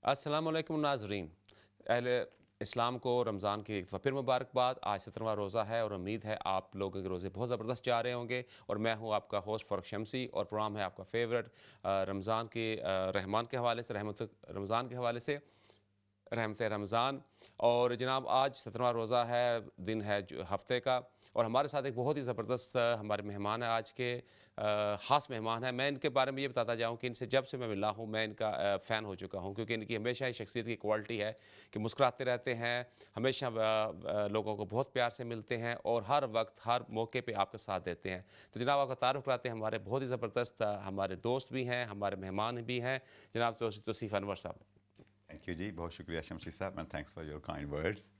السلام علیکم ناظرین، اہل اسلام کو رمضان کی ایک دفعہ پھر مبارکباد۔ آج 17واں روزہ ہے اور امید ہے آپ لوگوں کے روزے بہت زبردست جا رہے ہوں گے، اور میں ہوں آپ کا ہوسٹ فرق شمسی، اور پروگرام ہے آپ کا فیوریٹ رمضان کی رحمان کے حوالے سے، رحمت رمضان کے حوالے سے، رحمت رمضان۔ اور جناب آج 17واں روزہ ہے، دن ہے ہفتے کا، اور ہمارے ساتھ ایک بہت ہی زبردست ہمارے مہمان ہیں آج کے، خاص مہمان ہیں۔ میں ان کے بارے میں یہ بتاتا جاؤں کہ ان سے جب سے میں ملا ہوں میں ان کا فین ہو چکا ہوں، کیونکہ ان کی ہمیشہ ہی شخصیت کی کوالٹی ہے کہ مسکراتے رہتے ہیں، ہمیشہ لوگوں کو بہت پیار سے ملتے ہیں، اور ہر وقت ہر موقع پہ آپ کا ساتھ دیتے ہیں۔ تو جناب آپ کا تعارف کراتے ہیں، ہمارے بہت ہی زبردست ہمارے دوست بھی ہیں، ہمارے مہمان بھی ہیں، جناب توصیف انور صاحب۔ تھینک یو جی، بہت شکریہ شمشی صاحب، and thanks for your kind words.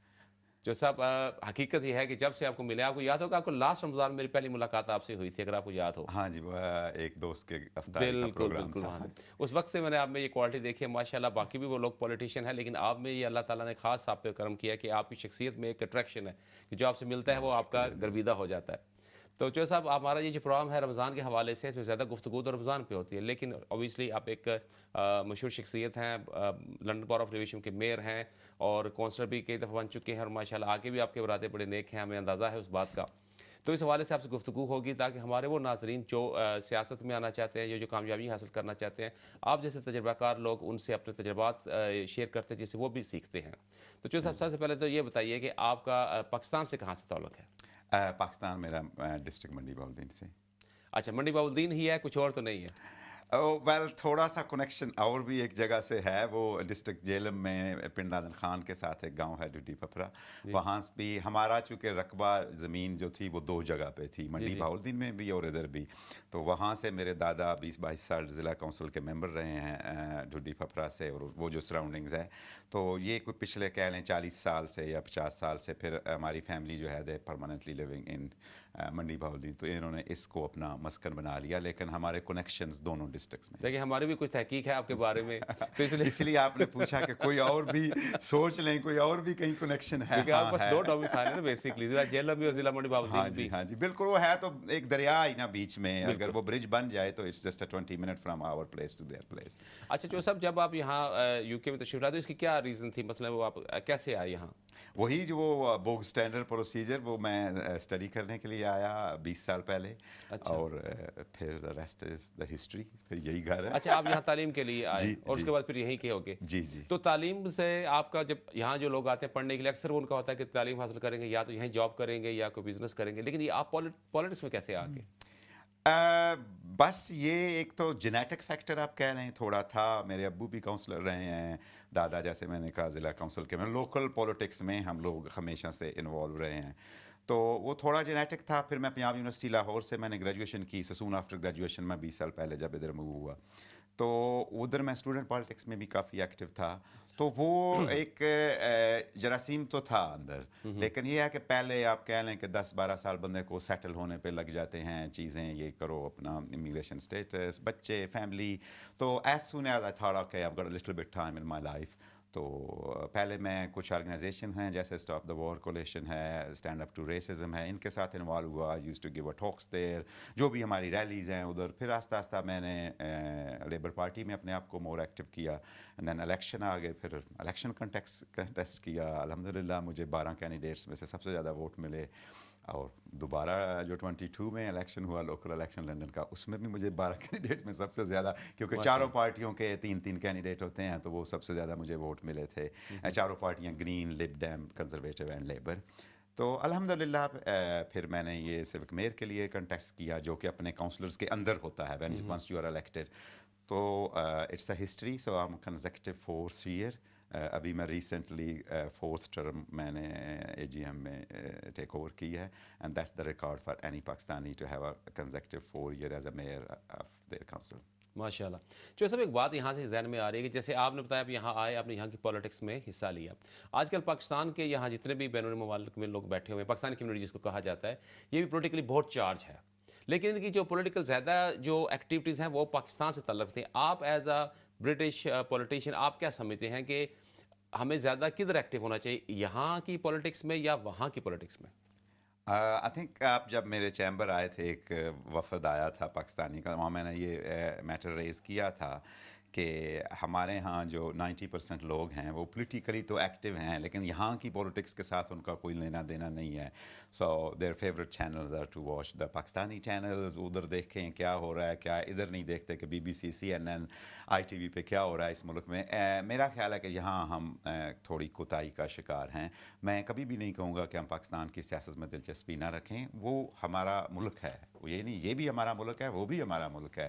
جو صاحب حقیقت یہ ہے کہ جب سے آپ کو ملے، آپ کو یاد ہوگا آپ کو لاسٹ رمضان میں میری پہلی ملاقات آپ سے ہوئی تھی، اگر آپ کو یاد ہو۔ ہاں جی، وہ ایک دوست کے افطاری کا بالکل پروگرام بالکل، تھا۔ وہاں سے اس وقت سے میں نے آپ میں یہ کوالٹی دیکھی ہے ماشاءاللہ۔ باقی بھی وہ لوگ پولیٹیشین ہیں، لیکن آپ میں یہ اللہ تعالیٰ نے خاص آپ پہ کرم کیا کہ آپ کی شخصیت میں ایک اٹریکشن ہے کہ جو آپ سے ملتا ہے وہ بہت آپ کا شکریہ جی۔ گرویدہ ہو جاتا ہے۔ تو جو صاحب ہمارا یہ جو پروگرام ہے رمضان کے حوالے سے، اس میں زیادہ گفتگو تو رمضان پہ ہوتی ہے، لیکن اوبیسلی آپ ایک مشہور شخصیت ہیں، لنڈن بار آف ایویشن کے میئر ہیں، اور کونسلر بھی کئی دفعہ بن چکے ہیں، اور ماشاءاللہ آگے بھی آپ کے ارادے بڑے نیک ہیں، ہمیں اندازہ ہے اس بات کا۔ تو اس حوالے سے آپ سے گفتگو ہوگی تاکہ ہمارے وہ ناظرین جو سیاست میں آنا چاہتے ہیں، جو کامیابی حاصل کرنا چاہتے ہیں، آپ جیسے تجربہ کار لوگ ان سے اپنے تجربات شیئر کرتے ہیں، جس سے وہ بھی سیکھتے ہیں۔ تو جو سب سے پہلے تو یہ بتائیے کہ آپ کا پاکستان سے کہاں سے تعلق ہے؟ پاکستان میرا ڈسٹرکٹ منڈی بہاؤالدین سے۔ اچھا، منڈی بہاؤالدین ہی ہے، کچھ اور تو نہیں ہے؟ ویل تھوڑا سا کنیکشن اور بھی ایک جگہ سے ہے، وہ ڈسٹرکٹ جیلم میں پنڈ نادن خان کے ساتھ ایک گاؤں ہے ڈوڈی پپرا، جی وہاں بھی ہمارا چونکہ رقبہ زمین جو تھی وہ دو جگہ پہ تھی، جی منڈی جی بہاؤالدین میں بھی اور ادھر بھی۔ تو وہاں سے میرے دادا 20-22 سال ضلع کونسل کے ممبر رہے ہیں ڈوڈی پپرا سے، اور وہ جو سراؤنڈنگز ہے، تو یہ کوئی پچھلے کہہ لیں 40 سال سے یا 50 سال سے پھر ہماری فیملی جو ہے دے پرماننٹلی لیونگ ان منڈی بہاؤالدین، تو انہوں نے اس کو اپنا مسکن بنا لیا، لیکن ہمارے کنیکشنز دونوں ڈسٹرکٹس میں۔ دیکھیں، ہماری بھی کچھ تحقیق ہے آپ کے بارے میں، تو اس لیے اس لیے آپ نے پوچھا کہ کوئی اور بھی سوچ لیں، کوئی اور بھی کہیں کنیکشن ہے؟ کیونکہ آپ ہاں بس ہے۔ دو ڈومسائل ہیں نا بیسکلی، ضلع جیلم بھی اور ضلع منڈی ہاں بہاؤالدین جی بھی۔ ہاں جی بالکل، وہ ہے تو ایک دریا ہی نا بیچ میں، اگر بالکل۔ وہ برج بن جائے تو it's just 20 minute from our place to their place. اچھا جو صاحب، جب آپ یہاں یو کے میں تشریف لائے تو اس کی کیا ریزن تھی؟ مثلا وہ آپ کیسے آئے یہاں؟ وہی جو وہ بوگ اسٹینڈرڈ پروسیجر، وہ میں اسٹڈی کرنے کے لیے آیا 20 سال پہلے، اچھا اور پھر the rest is the history, پھر یہی گھر ہے۔ اچھا، آپ یہاں تعلیم کے لیے آئے جی اور اس جی کے بعد پھر یہیں کے ہوگے؟ جی جی۔ تو تعلیم سے آپ کا، جب یہاں جو لوگ آتے ہیں پڑھنے کے لیے، اکثر ان کا ہوتا ہے کہ تعلیم حاصل کریں گے یا تو یہیں جاب کریں گے یا کوئی بزنس کریں گے، لیکن یہ آپ پالیٹکس میں کیسے آ گئے؟ بس یہ ایک تو جینیٹک فیکٹر آپ کہہ رہے ہیں تھوڑا تھا، میرے ابو بھی کاؤنسلر رہے ہیں، دادا جیسے میں نے کہا ضلع کونسل کے میں، لوکل پولیٹکس میں ہم لوگ ہمیشہ سے انوالو رہے ہیں، تو وہ تھوڑا جینیٹک تھا۔ پھر میں پنجاب یونیورسٹی لاہور سے میں نے گریجویشن کی، سسون آفٹر گریجویشن میں 20 سال پہلے جب ادھر موو ہوا، تو ادھر میں اسٹوڈنٹ پالیٹکس میں بھی کافی ایکٹیو تھا، تو وہ ایک جراثیم تو تھا اندر، لیکن یہ ہے کہ پہلے آپ کہہ لیں کہ 10-12 سال بندے کو سیٹل ہونے پہ لگ جاتے ہیں، چیزیں یہ کرو، اپنا امیگریشن اسٹیٹس، بچے، فیملی، تو as soon as I thought okay I have got a little bit time in my life, تو پہلے میں کچھ آرگنائزیشن ہیں جیسے اسٹاپ دا وار کولیشن ہے، اسٹینڈ اپ ٹو ریسزم ہے، ان کے ساتھ انوالو ہوا، یوز ٹو گیو اے ٹاکس دیر، جو بھی ہماری ریلیز ہیں ادھر۔ پھر آہستہ آہستہ میں نے لیبر پارٹی میں اپنے آپ کو مور ایکٹیو کیا، دین الیکشن آ گئے، پھر الیکشن کنٹیسٹ کیا، الحمدللہ مجھے 12 کینڈیڈیٹس میں سے سب سے زیادہ ووٹ ملے، اور دوبارہ جو 22 میں الیکشن ہوا لوکل الیکشن لنڈن کا، اس میں بھی مجھے 12 کینڈیڈیٹ میں سب سے زیادہ، کیونکہ چاروں پارٹیوں کے 3 کینڈیڈیٹ ہوتے ہیں، تو وہ سب سے زیادہ مجھے ووٹ ملے تھے، چاروں پارٹیاں گرین، لب ڈیم، کنزرویٹو اینڈ لیبر۔ تو الحمدللہ پھر میں نے یہ سیوک میئر کے لیے کنٹیسٹ کیا، جو کہ اپنے کاؤنسلرز کے اندر ہوتا ہے ونس یو آر الیکٹڈ، تو it's a history, so I am consecutive 4th year. ابھی میں ریسنٹلی 4th ٹرم میں نے اے جی ایم میں ٹیک اوور کی ہے، and that's the record for any Pakistani to have a consecutive 4 year as a mayor of their council. ماشاء اللہ۔ جو صاحب ایک بات یہاں سے ذہن میں آ رہی ہے کہ جیسے آپ نے بتایا آپ یہاں آئے، آپ نے یہاں کی پالیٹکس میں حصہ لیا، آج کل پاکستان کے یہاں جتنے بھی بین الممالک میں لوگ بیٹھے ہوئے ہیں، پاکستانی کمیونٹی جس کو کہا جاتا ہے، یہ بھی پولیٹیکلی بہت چارج ہے، لیکن ان کی جو پولیٹیکل زیادہ جو ایکٹیویٹیز ہیں وہ پاکستان سے تعلق تھے۔ آپ ایز اے برٹش پولیٹیشین آپ کیا سمجھتے ہیں کہ ہمیں زیادہ کدھر ایکٹیو ہونا چاہیے، یہاں کی پولیٹکس میں یا وہاں کی پولیٹکس میں؟ آئی تھنک آپ جب میرے چیمبر آئے تھے، ایک وفد آیا تھا پاکستانی کا، وہاں میں نے یہ میٹر ریز کیا تھا کہ ہمارے ہاں جو 90% لوگ ہیں وہ پولیٹیکلی تو ایکٹیو ہیں لیکن یہاں کی پولیٹکس کے ساتھ ان کا کوئی لینا دینا نہیں ہے. So their favourite channels are to watch the Pakistani channels. ادھر دیکھیں کیا ہو رہا ہے, کیا ادھر نہیں دیکھتے کہ BBC, CNN, ITV پہ کیا ہو رہا ہے اس ملک میں. میرا خیال ہے کہ یہاں ہم تھوڑی کوتاہی کا شکار ہیں. میں کبھی بھی نہیں کہوں گا کہ ہم پاکستان کی سیاست میں دلچسپی نہ رکھیں. وہ ہمارا ملک ہے, یہ نہیں یہ بھی ہمارا ملک ہے, وہ بھی ہمارا ملک ہے.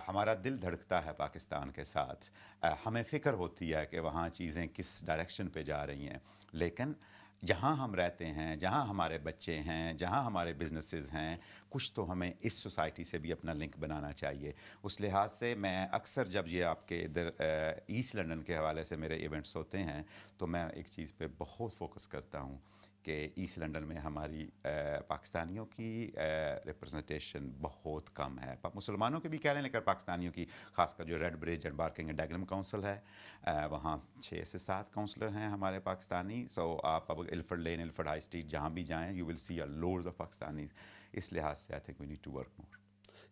ہمارا دل دھڑکتا ہے پاکستان کے ساتھ. ہمیں فکر ہوتی ہے کہ وہاں چیزیں کس ڈائریکشن پہ جا رہی ہیں, لیکن جہاں ہم رہتے ہیں, جہاں ہمارے بچے ہیں, جہاں ہمارے بزنسز ہیں, کچھ تو ہمیں اس سوسائٹی سے بھی اپنا لنک بنانا چاہیے. اس لحاظ سے میں اکثر جب یہ آپ کے ادھر ایسٹ لنڈن کے حوالے سے میرے ایونٹس ہوتے ہیں تو میں ایک چیز پہ بہت فوکس کرتا ہوں کہ ایسٹ لنڈن میں ہماری پاکستانیوں کی ریپرزنٹیشن بہت کم ہے. مسلمانوں کے بھی کہہ رہے ہیں لیکن پاکستانیوں کی, خاص کر جو Redbridge and Barking and Dagenham council ہے, وہاں 6 سے 7 کونسلر ہیں ہمارے پاکستانی. سو آپ اب Ilford Lane, Ilford High Street جہاں بھی جائیں you will see loads of Pakistani. اس لحاظ سے I think we need to work more.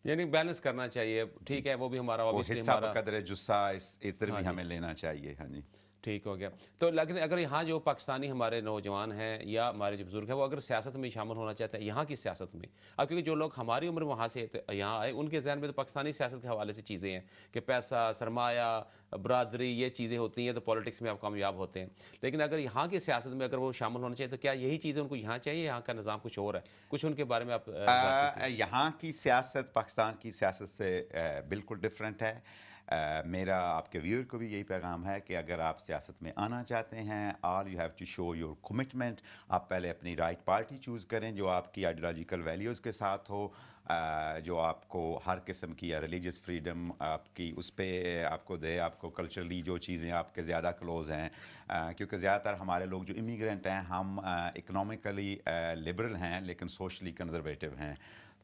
یعنی بیلنس کرنا چاہیے, ٹھیک ہے, وہ بھی ہمارا وہ obviously حصہ ہمارا بقدر جسہ ادھر بھی ہمیں لینا چاہیے. ہاں جی ٹھیک ہو گیا. تو لیکن اگر یہاں جو پاکستانی ہمارے نوجوان ہیں یا ہمارے جو بزرگ ہیں وہ اگر سیاست میں شامل ہونا چاہتے ہیں, یہاں کی سیاست میں, اب کیونکہ جو لوگ ہماری عمر وہاں سے یہاں آئے ان کے ذہن میں تو پاکستانی سیاست کے حوالے سے چیزیں ہیں کہ پیسہ, سرمایہ, برادری, یہ چیزیں ہوتی ہیں تو پولیٹکس میں آپ کامیاب ہوتے ہیں. لیکن اگر یہاں کی سیاست میں اگر وہ شامل ہونا چاہیے تو کیا یہی چیزیں ان کو یہاں چاہیے, یہاں کا نظام کچھ اور ہے؟ کچھ ان کے بارے میں آپ یہاں کی سیاست پاکستان کی سیاست سے بالکل ڈفرینٹ ہے. میرا آپ کے ویور کو بھی یہی پیغام ہے کہ اگر آپ سیاست میں آنا چاہتے ہیں, all you have to show your commitment. آپ پہلے اپنی رائٹ پارٹی چوز کریں جو آپ کی آئیڈیالوجیکل ویلیوز کے ساتھ ہو, جو آپ کو ہر قسم کی ریلیجیس فریڈم آپ کی اس پہ آپ کو دے, آپ کو کلچرلی جو چیزیں آپ کے زیادہ کلوز ہیں. کیونکہ زیادہ تر ہمارے لوگ جو امیگرینٹ ہیں ہم اکنامکلی لبرل ہیں لیکن سوشلی کنزرویٹو ہیں.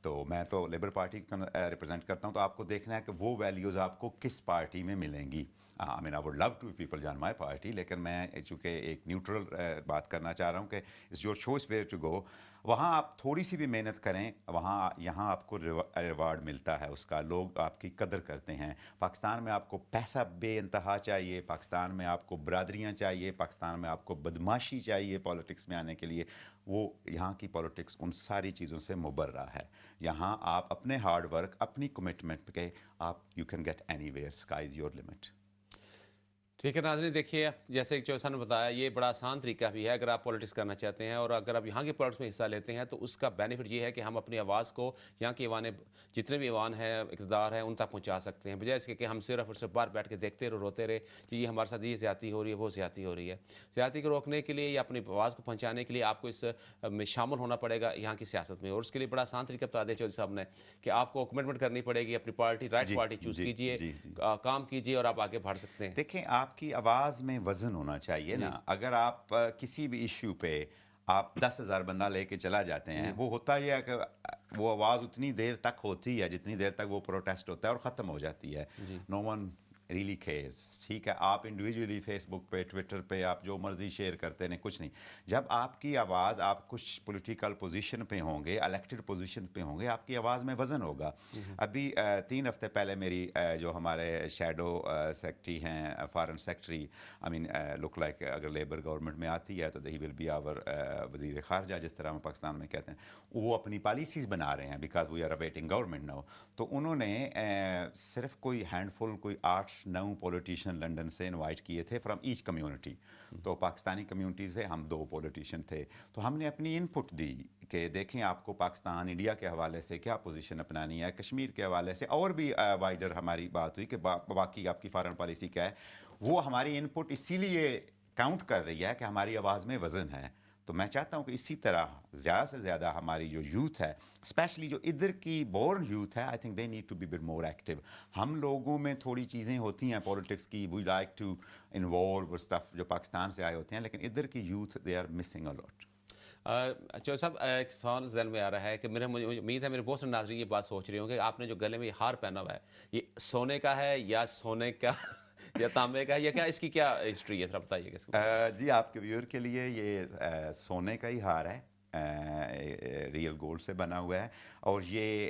تو میں تو لیبر پارٹی ریپرزینٹ کرتا ہوں, تو آپ کو دیکھنا ہے کہ وہ ویلیوز آپ کو کس پارٹی میں ملیں گی. I mean I would love to people join my party, لیکن میں چونکہ ایک نیوٹرل بات کرنا چاہ رہا ہوں کہ it's your choice where to go. وہاں آپ تھوڑی سی بھی محنت کریں, وہاں یہاں آپ کو ریوارڈ ملتا ہے اس کا, لوگ آپ کی قدر کرتے ہیں. پاکستان میں آپ کو پیسہ بے انتہا چاہیے, پاکستان میں آپ کو برادریاں چاہیے, پاکستان میں آپ کو بدماشی چاہیے پالیٹکس میں آنے کے لیے. وہ یہاں کی پالیٹکس ان ساری چیزوں سے مبرہ ہے. یہاں آپ اپنے ہارڈ ورک, اپنی کمٹمنٹ کے آپ یو کین گیٹ اینی ویئر, اسکائی از یور لمٹ. ٹھیک ہے ناظرین, دیکھیے جیسے چوسا نے بتایا یہ بڑا آسان طریقہ بھی ہے اگر آپ پولیٹکس کرنا چاہتے ہیں, اور اگر آپ یہاں کے پولیٹکس میں حصہ لیتے ہیں تو اس کا بینیفٹ یہ ہے کہ ہم اپنی آواز کو یہاں کے ایوان, جتنے بھی ایوان ہیں, اقتدار ہیں, ان تک پہنچا سکتے ہیں, بجائے اس کے کہ ہم صرف اور صرف باہر بیٹھ کے دیکھتے رہے, روتے رہے کہ یہ ہمارے ساتھ یہ زیادتی ہو رہی ہے, وہ زیادتی ہو رہی ہے. زیادتی کو روکنے کے لیے یا اپنی آواز کو پہنچانے کے لیے آپ کو اس میں شامل ہونا پڑے گا یہاں کی سیاست میں, اور اس کے لیے بڑا آسان طریقہ بتا دیں چودھری صاحب نے کہ آپ کو کمٹمنٹ کرنی پڑے گی, اپنی پارٹی, رائٹ پارٹی چوز کیجیے, کام کیجیے اور آپ آگے بڑھ سکتے ہیں. دیکھیں آپ کی آواز میں وزن ہونا چاہیے نا. اگر آپ کسی بھی ایشو پہ آپ 10,000 بندہ لے کے چلا جاتے ہیں, وہ ہوتا ہی ہے کہ وہ آواز اتنی دیر تک ہوتی ہے جتنی دیر تک وہ پروٹیسٹ ہوتا ہے اور ختم ہو جاتی ہے. نو ون ریلی کیئرز. ٹھیک ہے, آپ انڈیویجولی فیس بک پہ, ٹویٹر پہ آپ جو مرضی شیئر کرتے ہیں, کچھ نہیں. جب آپ کی آواز, آپ کچھ پولیٹیکل پوزیشن پہ ہوں گے, الیکٹڈ پوزیشن پہ ہوں گے, آپ کی آواز میں وزن ہوگا. ابھی 3 ہفتے پہلے میری جو ہمارے شیڈو سیکٹری ہیں, فارن سیکٹری, آئی مین لک لائک اگر لیبر گورنمنٹ میں آتی ہے تو ہی ول بی آور وزیر خارجہ, جس طرح ہم پاکستان میں کہتے ہیں, وہ اپنی پالیسیز بنا رہے ہیں because we are awaiting government now. تو انہوں نے صرف کوئی ہینڈ فل, کوئی 8-9 پولیٹیشین لنڈن سے انوائٹ کیے تھے فرام ایچ کمیونٹی. تو پاکستانی کمیونٹی سے ہم 2 پولیٹیشین تھے. تو ہم نے اپنی ان پٹ دی کہ دیکھیں آپ کو پاکستان, انڈیا کے حوالے سے کیا پوزیشن اپنانی ہے, کشمیر کے حوالے سے, اور بھی وائڈر ہماری بات ہوئی کہ باقی آپ کی فارن پالیسی کیا ہے. وہ ہماری ان پٹ اسی لیے کاؤنٹ کر رہی ہے کہ ہماری آواز میں وزن ہے. تو میں چاہتا ہوں کہ اسی طرح زیادہ سے زیادہ ہماری جو یوتھ ہے, اسپیشلی جو ادھر کی بورن یوتھ ہے, I think they need to be bit more active. ہم لوگوں میں تھوڑی چیزیں ہوتی ہیں پولیٹکس کی, we like to involve stuff, جو پاکستان سے آئے ہوتے ہیں, لیکن ادھر کی youth they are missing a lot. Chaudhry صاحب ایک سوال ذہن میں آ رہا ہے کہ مجھے امید ہے میرے بہت سے ناظرین یہ بات سوچ رہے ہوں کہ آپ نے جو گلے میں یہ ہار پہنا ہوا ہے, یہ سونے کا ہے یا سونے کا یا تانبے کا ہے, یا کیا اس کی کیا ہسٹری ہے, ذرا بتائیے اس کو. جی آپ کے ویور کے لیے یہ سونے کا ہی ہار ہے, ریئل گولڈ سے بنا ہوا ہے. اور یہ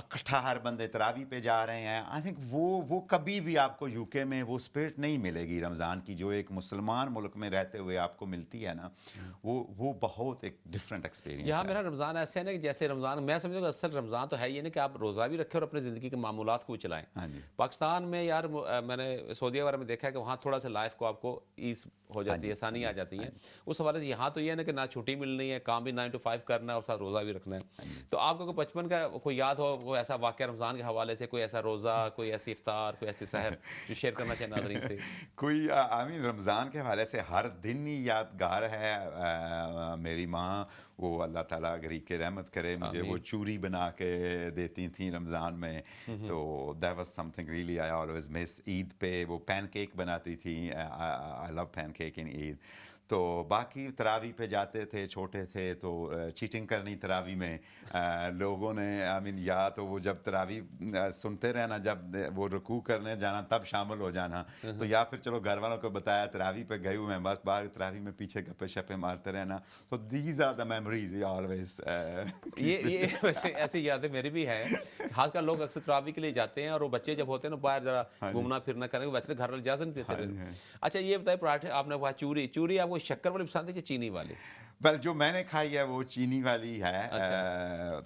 اکٹھا ہر بندے تراوی پہ جا رہے ہیں. آئی تھنک وہ کبھی بھی آپ کو یو کے میں وہ اسپرٹ نہیں ملے گی رمضان کی جو ایک مسلمان ملک میں رہتے ہوئے آپ کو ملتی ہے نا. وہ بہت ایک ڈفرینٹ ایکسپیرینس یہاں ہے. میرا رمضان ایسے ہے نا کہ جیسے رمضان میں سمجھتا ہوں کہ اصل رمضان تو ہے یہ نا کہ آپ روزہ بھی رکھیں اور اپنی زندگی کے معمولات کو بھی چلائیں. ہاں جی پاکستان میں یار میں نے سعودی وغیرہ میں دیکھا ہے کہ وہاں تھوڑا سا لائف کو آپ کو ایز ہو جاتی ہے, آسانی آ جاتی ہیں. اس حوالے سے یہاں تو یہ ہے نا کہ نہ چھٹی ملنی ہے, کام بھی 9 to 5 کرنا ہے اور ساتھ روزہ بھی رکھنا ہے. تو آپ کو کوئی بچپن کا کوئی یاد ہو کوئی ایسا واقعہ رمضان کے حوالے سے, کوئی ایسا روزہ, کوئی ایسی افطار, کوئی ایسی سحر جو شیئر کرنا چاہیں ناظرین سے؟ کوئی آمین رمضان کے حوالے سے ہر دن ہی یادگار ہے. میری ماں وہ اللہ تعالیٰ غریب کے رحمت کرے مجھے وہ چوری بنا کے دیتی تھیں رمضان میں. تو that was something really I always miss. Eid پہ وہ پین کیک بناتی تھیں. I love pancake in Eid. تو باقی تراوی پہ جاتے تھے, چھوٹے تھے تو چیٹنگ کرنی تراوی میں. لوگوں نے آئی مین یا تو وہ جب تراوی سنتے رہنا, جب وہ رکوع کرنے جانا تب شامل ہو جانا, تو یا پھر چلو گھر والوں کو بتایا تراوی پہ گئے ہوئے ہیں بس باہر تراوی میں پیچھے گپے شپے مارتے رہنا. تو these are the memories we always. یہ ویسے ایسی یادیں میری بھی ہیں. خاص کر لوگ اکثر تراوی کے لیے جاتے ہیں اور وہ بچے جب ہوتے ہیں نا باہر ذرا گھومنا پھرنا کریں, ویسے گھر والے اجازت نہیں دیتے رہے. اچھا یہ بتائیں پراٹھے آپ نے کہا چوری آپ کو شکر والی پسند ہے یا چینی والی؟ بل جو میں نے کھائی ہے وہ چینی والی ہے.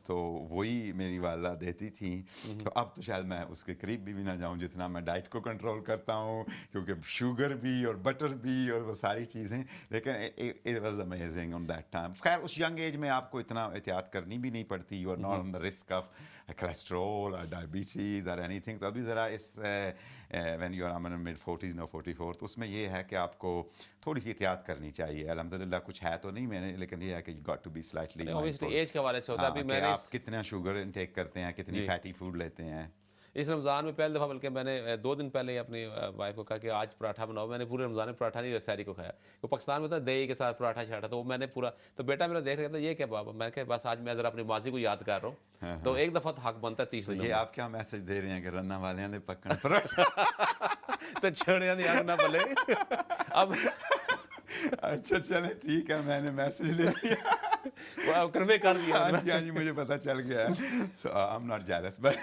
تو وہی میری والدہ دیتی تھیں. تو اب تو شاید میں اس کے قریب بھی نہ جاؤں جتنا میں ڈائٹ کو کنٹرول کرتا ہوں, کیونکہ شوگر بھی اور بٹر بھی اور وہ ساری چیزیں. لیکن it was amazing on that time. خیر اس ینگ ایج میں آپ کو اتنا احتیاط کرنی بھی نہیں پڑتی. You are not on the risk of cholesterol اور ڈائبٹیز اور اینی تھنگ. تو ابھی ذرا اس when you are mid 40s no 44, تو اس میں یہ ہے کہ آپ کو تھوڑی سی احتیاط کرنی چاہیے. الحمدللہ کچھ ہے تو نہیں میں نے, لیکن یہ ہے کہ you got to be slightly mindful. Age کے حوالے سے ہوتا ہے. ابھی میں نے آپ کتنا شوگر انٹیک کرتے ہیں, کتنی فیٹی فوڈ لیتے ہیں. اس رمضان میں پہلی دفعہ بلکہ میں نے 2 دن پہلے اپنی وائف کو کہا کہ آج پراٹھا بناؤ. میں نے پورے رمضان میں پراٹھا نہیں سحری کو کھایا. وہ پاکستان میں تھا دہی کے ساتھ پراٹھا شاٹھا, تو وہ میں نے پورا, تو بیٹا میرا دیکھ رہا تھا یہ کیا بابا. میں کہ بس آج میں ذرا اپنی ماضی کو یاد کر رہا ہوں. تو ایک دفعہ تو حق بنتا ہے 30 دن. یہ آپ کیا میسج دے رہے ہیں کہ رنا والے نے پکڑ پراٹھا تو چھڑیاں نہیں آگ نہ بلے. اب اچھا چلیں ٹھیک ہے, میں نے میسج لے لیا, کنوے کر دیا. ہاں جی مجھے پتہ چل گیا ہے. So I'm not jealous but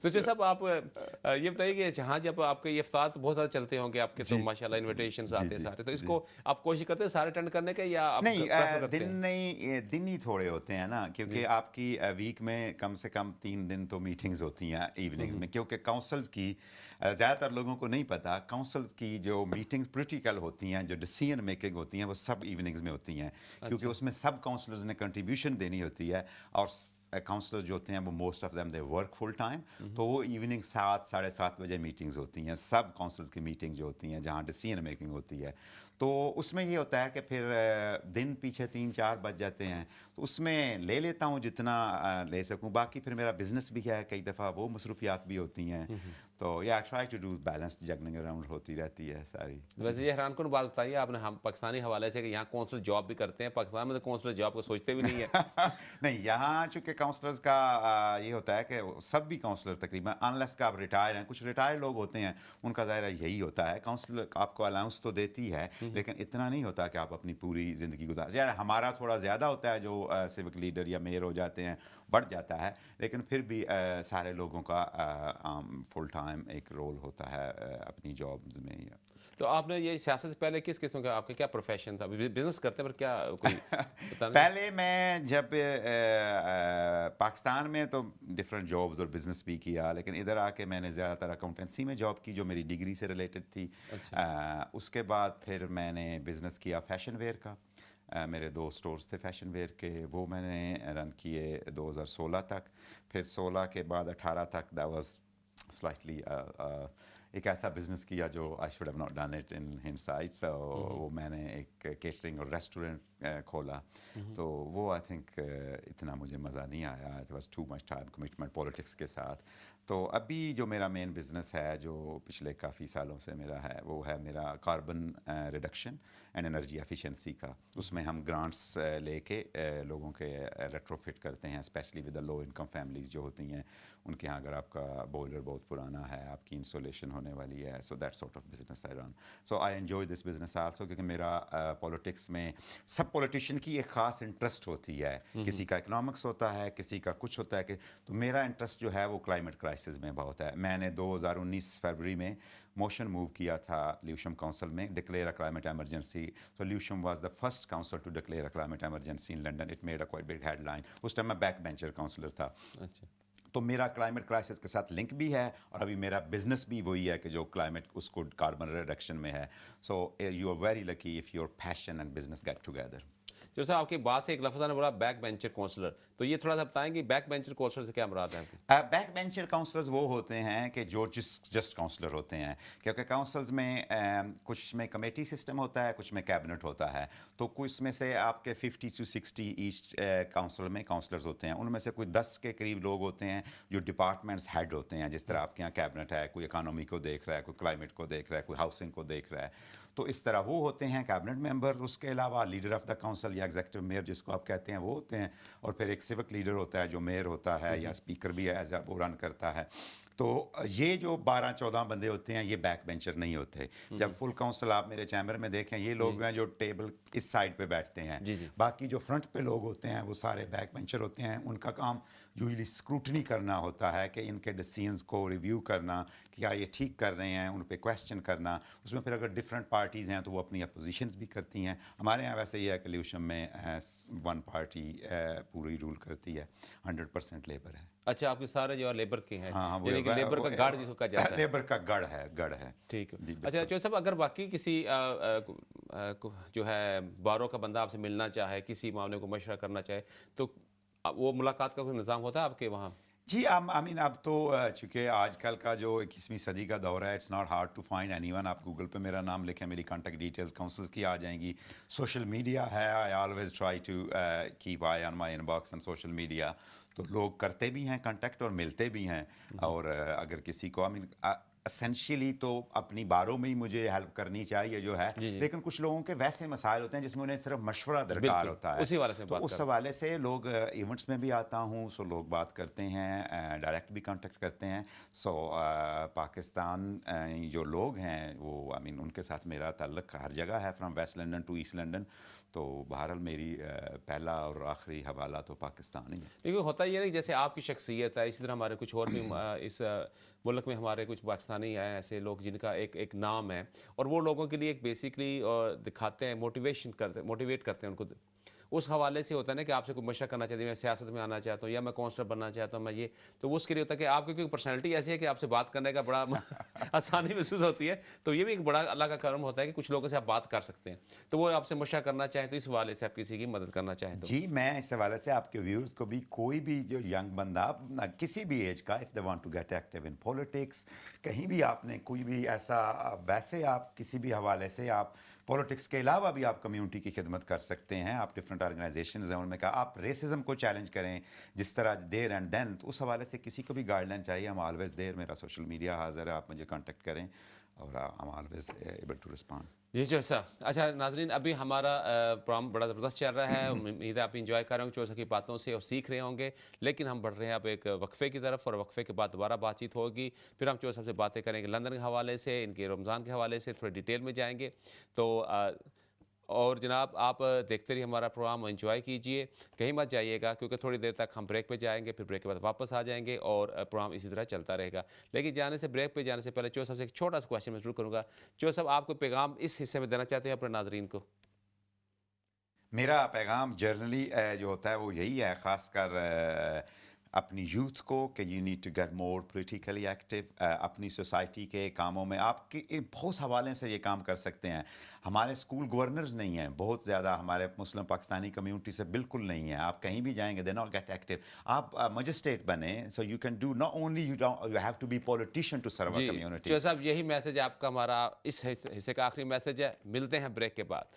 تو جو صاحب آپ یہ بتائیے کہ جہاں جب آپ کے یہ افطار تو بہت زیادہ چلتے ہوں گے آپ کے, تو ماشاء اللہ انویٹیشنز آتے ہیں سارے, تو اس کو آپ کوشش کرتے ہیں سارے اٹینڈ کرنے کے یا آپ نہیں دن نہیں, دن ہی تھوڑے ہوتے ہیں نا, کیونکہ آپ کی ویک میں کم سے کم 3 دن تو میٹنگز ہوتی ہیں ایوننگز میں. کیونکہ کاؤنسلز کی زیادہ تر لوگوں کو نہیں پتہ, کاؤنسلز کی جو میٹنگز پولیٹیکل ہوتی ہیں, جو ڈیسیژن میکنگ ہوتی ہیں, وہ سب ایوننگز میں ہوتی ہیں. کیونکہ اس میں سب کاؤنسلرز نے کنٹریبیوشن دینی ہوتی ہے, اور کاؤنسلر جو ہوتے ہیں وہ most of them they work full time. تو وہ ایوننگ 7 ساڑھے 7 بجے میٹنگز ہوتی ہیں, سب کاؤنسلز کی میٹنگ جو ہوتی ہیں جہاں ڈیسیژن میکنگ ہوتی ہے. تو اس میں یہ ہوتا ہے کہ پھر دن پیچھے 3-4 بج جاتے ہیں. تو اس میں لے لیتا ہوں جتنا لے سکوں. باقی پھر میرا بزنس بھی ہے, کئی دفعہ وہ مصروفیات بھی ہوتی ہیں. تو یا try to do balance, juggling around ہوتی رہتی ہے ساری. ویسے یہ حیران کن بات بتائیے آپ نے, ہم پاکستانی حوالے سے کہ یہاں کونسلر جاب بھی کرتے ہیں, پاکستان میں تو کونسلر جاب کو سوچتے بھی نہیں ہے. نہیں یہاں چونکہ کاؤنسلرز کا یہ ہوتا ہے کہ سب بھی کاؤنسلر تقریباً انلیس کا آپ ریٹائر ہیں, کچھ ریٹائر لوگ ہوتے ہیں ان کا ظاہرہ یہی ہوتا ہے. کاؤنسلر آپ کو الاؤنس تو دیتی ہے, لیکن اتنا نہیں ہوتا کہ آپ اپنی پوری زندگی گزار. ہمارا تھوڑا زیادہ ہوتا ہے جو سیوک لیڈر یا میئر ہو جاتے ہیں, بڑھ جاتا ہے, لیکن پھر بھی سارے لوگوں کا فل ٹائم ایک رول ہوتا ہے اپنی جابز میں. تو آپ نے یہ سیاست سے پہلے کس قسم کا آپ کا کیا پروفیشن تھا؟ بزنس کرتے ہیں پر کیا کوئی پہلے میں جب پاکستان میں تو ڈفرینٹ جابز اور بزنس بھی کیا, لیکن ادھر آ کے میں نے زیادہ تر اکاؤنٹنسی میں جاب کی جو میری ڈگری سے ریلیٹڈ تھی. اس کے بعد پھر میں نے بزنس کیا فیشن ویئر کا. میرے 2 سٹورز تھے فیشن ویئر کے, وہ میں نے رن کیے 2016 تک. پھر 16 کے بعد 18 تک دیٹ واز سلائٹلی ایک ایسا بزنس کیا جو I should have not done it in hindsight. So وہ میں نے ایک کیٹرنگ اور ریسٹورینٹ کھولا. تو وہ آئی تھنک اتنا مجھے مزہ نہیں آیا, it was too much time commitment politics کے ساتھ. تو ابھی جو میرا مین بزنس ہے جو پچھلے کافی سالوں سے میرا ہے, وہ ہے میرا carbon reduction and energy efficiency کا. اس میں ہم گرانٹس لے کے لوگوں کے ریٹرو فٹ کرتے ہیں, especially with the low income families جو ہوتی ہیں ان کے یہاں. اگر آپ کا بوائلر بہت پرانا ہے, آپ کی انسولیشن ہونے ہونے والی ہے. So that sort of business I run. So I enjoy this business also, کیونکہ میرا پولیٹکس میں سب پولیٹیشین کی ایک خاص انٹرسٹ ہوتی ہے. کسی کا اکنامکس ہوتا ہے, کسی کا کچھ ہوتا ہے, کہ تو میرا انٹرسٹ جو ہے وہ کلائمیٹ کرائسس میں بہت ہے. میں نے 2019 فروری میں موشن موو کیا تھا لیوشم کونسل میں, declare a climate emergency. So Lewisham was the first council to declare a climate emergency in London. It made a quite big headline. اس ٹائم میں بیک بینچر کونسلر تھا. اچھا, تو میرا climate crisis کے ساتھ link بھی ہے, اور ابھی میرا بزنس بھی وہی ہے کہ جو کلائمیٹ اس کو کاربن ریڈکشن میں ہے. So you are very lucky if your passion and business get together. جو صاحب آپ کی بات سے ایک لفظ نے بولا بیک بینچر کونسلر, تو یہ تھوڑا سا بتائیں کہ بیک بینچر کونسلر سے کیا مراد ہے آپ کی؟ بیک بینچر کاؤنسلرز وہ ہوتے ہیں کہ جو جسٹ کاؤنسلر ہوتے ہیں, کیونکہ کاؤنسلز میں کچھ میں کمیٹی سسٹم ہوتا ہے, کچھ میں کیبنٹ ہوتا ہے. تو کچھ میں سے آپ کے 50 to 60 ایچ کاؤنسل میں کاؤنسلرز ہوتے ہیں. ان میں سے کوئی 10 کے قریب لوگ ہوتے ہیں جو ڈپارٹمنٹس ہیڈ ہوتے ہیں. جس طرح آپ کے یہاں کیبنٹ ہے, کوئی اکانومی کو دیکھ رہا ہے, کوئی کلائمیٹ کو دیکھ رہا ہے, کوئی ہاؤسنگ کو دیکھ رہا ہے. تو اس طرح وہ ہوتے ہیں کیبنٹ ممبر. اس کے علاوہ لیڈر آف دا کاؤنسل یا ایگزیکٹو میئر جس کو آپ کہتے ہیں وہ ہوتے ہیں. اور پھر ایک سیوک لیڈر ہوتا ہے جو میئر ہوتا ہے یا اسپیکر بھی ایز اے وہ رن کرتا ہے. تو یہ جو 12-14 بندے ہوتے ہیں یہ بیک بینچر نہیں ہوتے. جب فل کاؤنسل آپ میرے چیمبر میں دیکھیں, یہ لوگ ہیں جو ٹیبل اس سائڈ پہ بیٹھتے ہیں. باقی جو فرنٹ پہ لوگ ہوتے ہیں وہ سارے بیک بینچر ہوتے ہیں. ان کا کام یوزلی اسکروٹنی کرنا ہوتا ہے, کہ ان کے ڈیسیژنس کو ریویو کرنا, کہ کیا یہ ٹھیک کر رہے ہیں, ان پہ کویسچن کرنا. اس میں پھر اگر ڈفرینٹ پارٹیز ہیں تو وہ اپنی اپوزیشنز بھی کرتی ہیں. ہمارے یہاں ویسے یہ ہے کہ لیوشم میں ون پارٹی پوری رول کرتی ہے, 100% لیبر ہے. اچھا, آپ کے سارے جو لیبر کے ہیں, ہاں, یعنی کہ لیبر کا گارڈ جس کو کہا جاتا ہے. لیبر کا گڑھ ہے. ٹھیک ہے. اچھا جو صاحب, اگر باقی کسی جو ہے باروں کا بندہ آپ سے ملنا چاہے, کسی معاملے کو مشورہ کرنا چاہے, تو وہ ملاقات کا کوئی نظام ہوتا ہے آپ کے وہاں؟ جی, آئی مین اب تو چونکہ آج کل کا جو 21ویں صدی کا دور ہے, it's not hard to find anyone. آپ گوگل پہ میرا نام لکھیں, میری کانٹیکٹ ڈیٹیلز کاؤنسلز کی آ جائیں گی. سوشل میڈیا ہے, I always try to keep eye on my inbox on social media. تو لوگ کرتے بھی ہیں کانٹیکٹ اور ملتے بھی ہیں. اور اگر کسی کو آئی مین اسینشلی تو اپنی باروں میں ہی مجھے ہیلپ کرنی چاہیے جو ہے, لیکن کچھ لوگوں کے ویسے مسائل ہوتے ہیں جس میں انہیں صرف مشورہ درکار ہوتا ہے. تو اس حوالے سے لوگ ایونٹس میں بھی آتا ہوں, سو لوگ بات کرتے ہیں, ڈائریکٹ بھی کانٹیکٹ کرتے ہیں. سو پاکستان جو لوگ ہیں وہ آئی مین ان کے ساتھ میرا تعلق ہر جگہ ہے, from West London to East London. تو بہرحال میری پہلا اور آخری حوالہ تو پاکستان ہی ہے. کیونکہ ہوتا یہ ہے کہ جیسے آپ کی شخصیت ہے, اسی طرح ہمارے کچھ اور بھی اس ملک میں ہمارے کچھ پاکستانی ہیں ایسے لوگ جن کا ایک نام ہے, اور وہ لوگوں کے لیے ایک بیسکلی دکھاتے ہیں, موٹیویٹ کرتے ہیں ان کو. اس حوالے سے ہوتا ہے نا کہ آپ سے کوئی مشورہ کرنا چاہتے ہیں, میں سیاست میں آنا چاہتا ہوں یا میں کونسلر بننا چاہتا ہوں, میں یہ, تو اس کے لیے ہوتا ہے کہ آپ کی کوئی پرسنالٹی ایسی ہے کہ آپ سے بات کرنے کا بڑا آسانی محسوس ہوتی ہے. تو یہ بھی ایک بڑا اللہ کا کرم ہوتا ہے کہ کچھ لوگوں سے آپ بات کر سکتے ہیں, تو وہ آپ سے مشورہ کرنا چاہیں تو اس حوالے سے آپ کسی کی مدد کرنا چاہیں تو. جی, میں اس حوالے سے آپ کے ویورز کو بھی, کوئی بھی جو ینگ بندہ کسی بھی ایج کا, if they want to get active in politics, کہیں بھی آپ نے کوئی بھی ایسا, ویسے آپ کسی بھی حوالے سے آپ پولیٹکس کے علاوہ بھی آپ کمیونٹی کی خدمت کر سکتے ہیں. آپ ڈفرینٹ آرگنائزیشنز ہیں, ان میں کہا آپ ریسزم کو چیلنج کریں جس طرح دیر اینڈ دین. تو اس حوالے سے کسی کو بھی گائیڈ لائن چاہیے, ہم آلویز دیر, میرا سوشل میڈیا حاضر ہے, آپ مجھے کانٹیکٹ کریں اور ہم آلویز ایبل ٹو رسپونڈ. جی چوسا. اچھا ناظرین, ابھی ہمارا پروگرام بڑا زبردست چل رہا ہے, امید ہے آپ انجوائے کر رہے ہوں گے چوسا کی باتوں سے اور سیکھ رہے ہوں گے. لیکن ہم بڑھ رہے ہیں اب ایک وقفے کی طرف, اور وقفے کے بعد دوبارہ بات چیت ہوگی. پھر ہم چوسا سے باتیں کریں گے لندن کے حوالے سے, ان کے رمضان کے حوالے سے تھوڑی ڈیٹیل میں جائیں گے. تو اور جناب آپ دیکھتے رہیے ہمارا پروگرام, انجوائے کیجئے, کہیں مت جائیے گا, کیونکہ تھوڑی دیر تک ہم بریک پہ جائیں گے, پھر بریک کے بعد واپس آ جائیں گے اور پروگرام اسی طرح چلتا رہے گا. لیکن بریک پہ جانے سے پہلے چوہا صاحب سے ایک چھوٹا سا کویشچن میں شروع کروں گا. چوہا صاحب, آپ کو پیغام اس حصے میں دینا چاہتے ہیں اپنے ناظرین کو؟ میرا پیغام جرنلی جو ہوتا ہے وہ یہی ہے, خاص کر اپنی یوتھ کو, کہ you need to get more politically active. اپنی سوسائٹی کے کاموں میں آپ کے بہت حوالے سے یہ کام کر سکتے ہیں. ہمارے اسکول گورنرز نہیں ہیں بہت زیادہ, ہمارے مسلم پاکستانی کمیونٹی سے بالکل نہیں ہیں. آپ کہیں بھی جائیں گے دے ناٹ گیٹ ایکٹیو. آپ مجسٹریٹ بنیں, so you can do not only you have to be politician to serve a community. جی صاحب, یہی میسج آپ کا, ہمارا اس حصے کا آخری میسج ہے. ملتے ہیں بریک کے بعد.